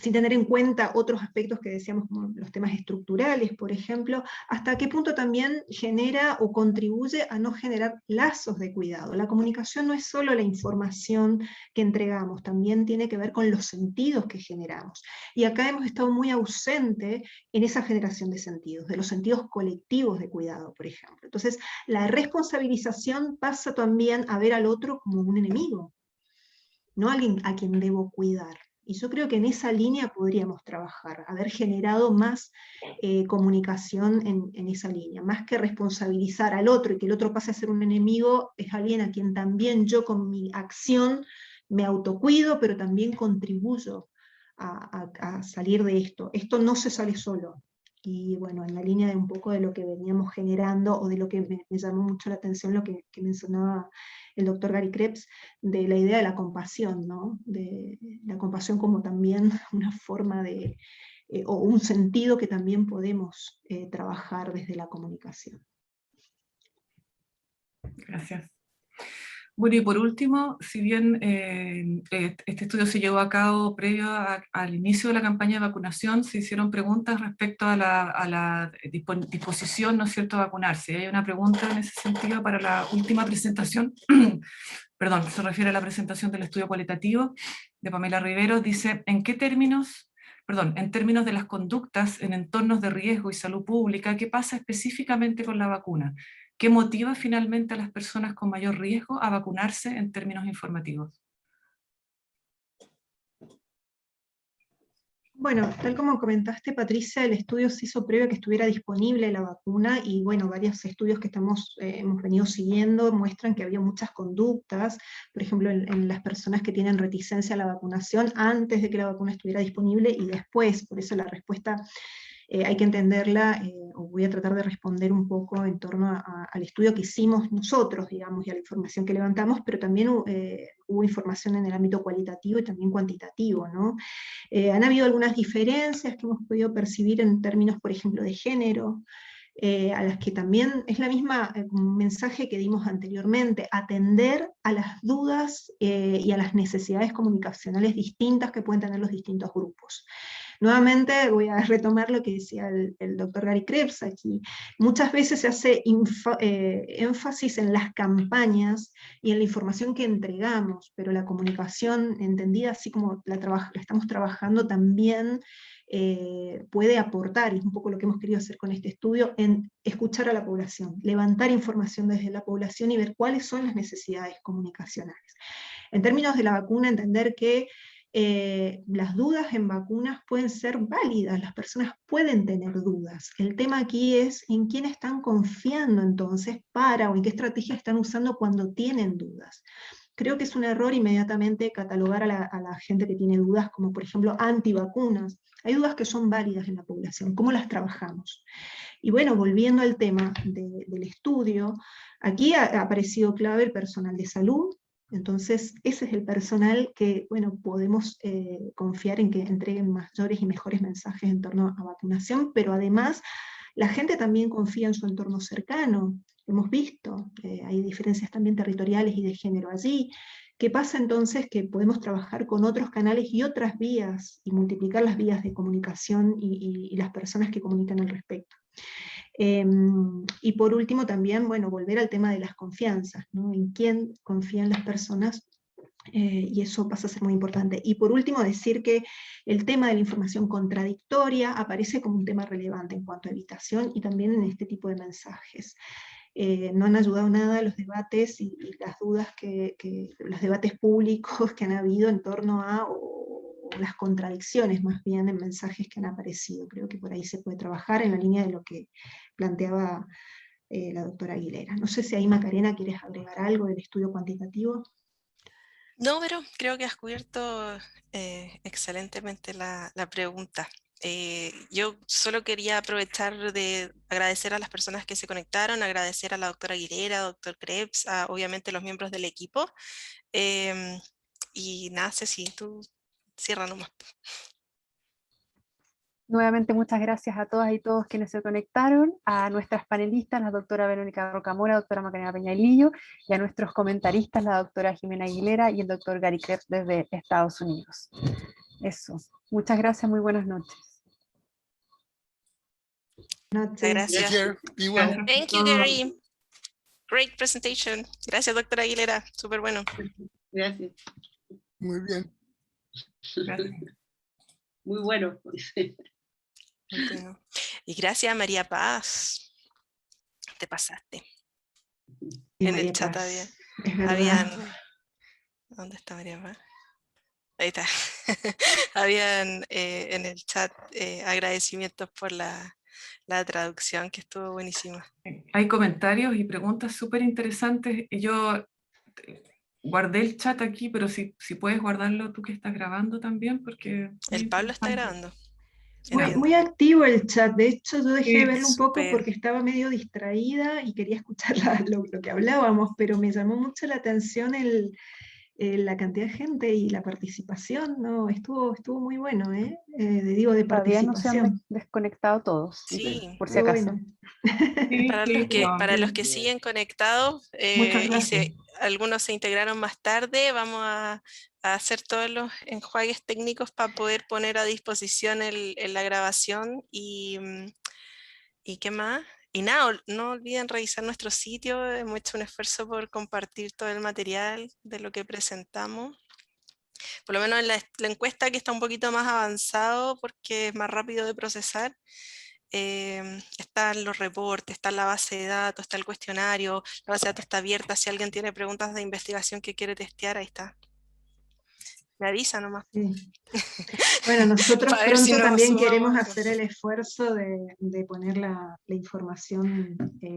sin tener en cuenta otros aspectos que decíamos, como los temas estructurales, por ejemplo, hasta qué punto también genera o contribuye a no generar lazos de cuidado. La comunicación no es solo la información que entregamos, también tiene que ver con los sentidos que generamos. Y acá hemos estado muy ausente en esa generación de sentidos, de los sentidos colectivos de cuidado, por ejemplo. Entonces, la responsabilización pasa también a ver al otro como un enemigo, no alguien a quien debo cuidar. Y yo creo que en esa línea podríamos trabajar, haber generado más comunicación en esa línea, más que responsabilizar al otro y que el otro pase a ser un enemigo, es alguien a quien también yo con mi acción me autocuido, pero también contribuyo a salir de esto. Esto no se sale solo. Y bueno, en la línea de un poco de lo que veníamos generando, o de lo que me llamó mucho la atención, lo que mencionaba el doctor Gary Krebs, de la idea de la compasión, ¿no? De la compasión como también una forma de, o un sentido que también podemos trabajar desde la comunicación. Gracias. Bueno, y por último, si bien este estudio se llevó a cabo previo al inicio de la campaña de vacunación, se hicieron preguntas respecto a la disposición, ¿no es cierto?, a vacunarse. Hay una pregunta en ese sentido para la última presentación, perdón, se refiere a la presentación del estudio cualitativo de Pamela Rivero, dice, en términos de las conductas en entornos de riesgo y salud pública, ¿qué pasa específicamente con la vacuna? ¿Qué motiva finalmente a las personas con mayor riesgo a vacunarse en términos informativos? Bueno, tal como comentaste, Patricia, el estudio se hizo previo a que estuviera disponible la vacuna, y bueno, varios estudios que hemos venido siguiendo muestran que había muchas conductas, por ejemplo, en las personas que tienen reticencia a la vacunación antes de que la vacuna estuviera disponible y después. Por eso la respuesta hay que entenderla, o voy a tratar de responder un poco en torno al estudio que hicimos nosotros, digamos, y a la información que levantamos, pero también hubo información en el ámbito cualitativo y también cuantitativo, ¿no? Han habido algunas diferencias que hemos podido percibir en términos, por ejemplo, de género, a las que también es la misma mensaje que dimos anteriormente, atender a las dudas y a las necesidades comunicacionales distintas que pueden tener los distintos grupos. Nuevamente voy a retomar lo que decía el doctor Gary Krebs aquí. Muchas veces se hace énfasis en las campañas y en la información que entregamos, pero la comunicación entendida así como la estamos trabajando también puede aportar, y es un poco lo que hemos querido hacer con este estudio, en escuchar a la población, levantar información desde la población y ver cuáles son las necesidades comunicacionales. En términos de la vacuna, entender que las dudas en vacunas pueden ser válidas, las personas pueden tener dudas. El tema aquí es en quién están confiando entonces o en qué estrategia están usando cuando tienen dudas. Creo que es un error inmediatamente catalogar a la gente que tiene dudas como, por ejemplo, antivacunas. Hay dudas que son válidas en la población, ¿cómo las trabajamos? Y bueno, volviendo al tema del estudio, aquí ha aparecido clave el personal de salud. Entonces, ese es el personal que, bueno, podemos confiar en que entreguen mayores y mejores mensajes en torno a vacunación, pero además la gente también confía en su entorno cercano. Hemos visto, hay diferencias también territoriales y de género allí. ¿Qué pasa entonces? Que podemos trabajar con otros canales y otras vías, y multiplicar las vías de comunicación y las personas que comunican al respecto. Y por último también, bueno, volver al tema de las confianzas, ¿no? En quién confían las personas, y eso pasa a ser muy importante. Y por último decir que el tema de la información contradictoria aparece como un tema relevante en cuanto a evitación y también en este tipo de mensajes. No han ayudado nada los debates y las dudas los debates públicos que han habido en torno a, o las contradicciones más bien en mensajes que han aparecido. Creo que por ahí se puede trabajar en la línea de lo que planteaba la doctora Aguilera. No sé si ahí, Macarena, quieres agregar algo del estudio cuantitativo. No, pero creo que has cubierto excelentemente la pregunta. Yo solo quería aprovechar de agradecer a las personas que se conectaron, agradecer a la doctora Aguilera, doctor Krebs, a obviamente los miembros del equipo. Y nada, Ceci, tú cierra nomás. Nuevamente muchas gracias a todas y todos quienes se conectaron, a nuestras panelistas, la doctora Verónica Rocamora, la doctora Macarena Peñalillo, y a nuestros comentaristas, la doctora Jimena Aguilera y el doctor Gary Krebs desde Estados Unidos. Eso, muchas gracias, muy buenas noches. Gracias. Take care. Be well. Thank you, Gary. Great presentation. Gracias, doctora Aguilera. Súper bueno. Gracias. Muy bien. Gracias. Muy bueno. Bueno. Y gracias, María Paz. Te pasaste. Sí, En María el chat Paz, había, es verdad. habían... ¿Dónde está María Paz? Ahí está. Habían en el chat agradecimientos por la traducción, que estuvo buenísima. Hay comentarios y preguntas súper interesantes. Y yo guardé el chat aquí, pero si puedes guardarlo tú que estás grabando también, porque... El Pablo está grabando. Muy activo el chat, de hecho yo dejé Sí, de verlo un poco súper. porque estaba medio distraída y quería escuchar lo que hablábamos, pero me llamó mucho la atención la cantidad de gente y la participación, ¿no? Estuvo muy bueno, ¿eh? De Todavía no se han participación. desconectado todos, Sí, por si Qué acaso. bueno. sí, sí, para los que siguen conectados, Muchas y gracias. algunos se integraron más tarde, vamos a hacer todos los enjuagues técnicos para poder poner a disposición la grabación y ¿qué más? Y nada, no olviden revisar nuestro sitio, hemos hecho un esfuerzo por compartir todo el material de lo que presentamos. Por lo menos en la encuesta, que está un poquito más avanzado porque es más rápido de procesar, están los reportes, está la base de datos, está el cuestionario, la base de datos está abierta, si alguien tiene preguntas de investigación que quiere testear, ahí está. Me avisa nomás. Sí. Bueno, nosotros Para ver si pronto no también sumamos queremos eso. hacer el esfuerzo de poner la información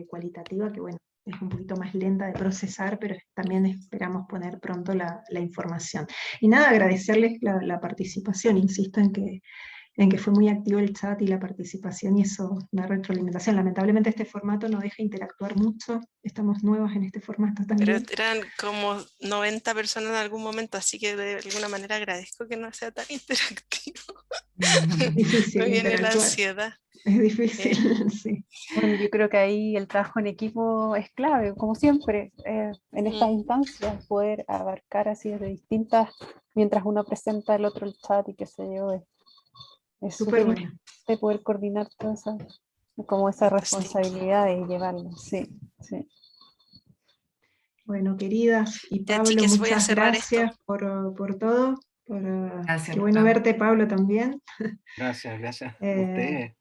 cualitativa, que bueno, es un poquito más lenta de procesar, pero también esperamos poner pronto la información. Y nada, agradecerles la participación, insisto en que fue muy activo el chat y la participación y eso da retroalimentación. Lamentablemente este formato no deja interactuar mucho, estamos nuevos en este formato Pero también. eran como 90 personas en algún momento, así que de alguna manera agradezco que no sea tan interactivo. Es difícil Me viene la interactuar, ansiedad. es difícil, sí. Bueno, yo creo que ahí el trabajo en equipo es clave, como siempre, en estas instancias, poder abarcar así desde distintas, mientras uno presenta el otro el chat y qué sé yo, es Súper súper bueno. importante poder coordinar toda esa, como esa responsabilidad y llevarlo, sí, sí. Bueno, queridas y Ya, Pablo, chiques, voy a muchas cerrar esto. gracias por todo. Gracias, Qué bueno verte, Pablo, también. Gracias a Eh, ustedes.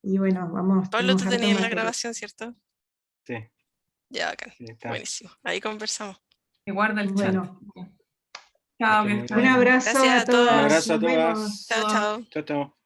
Y bueno, Pablo, tenemos tú harto tenías la material. grabación, ¿cierto? Sí, Ya, bacán. sí, está. Buenísimo. Ahí conversamos. Y guarda el chat. Bueno, Chao, Que que esté muy estés un bien. bien. abrazo Gracias a a todas. Un todos. abrazo a Nos vemos. todas. Chao, chao. Chao, chao.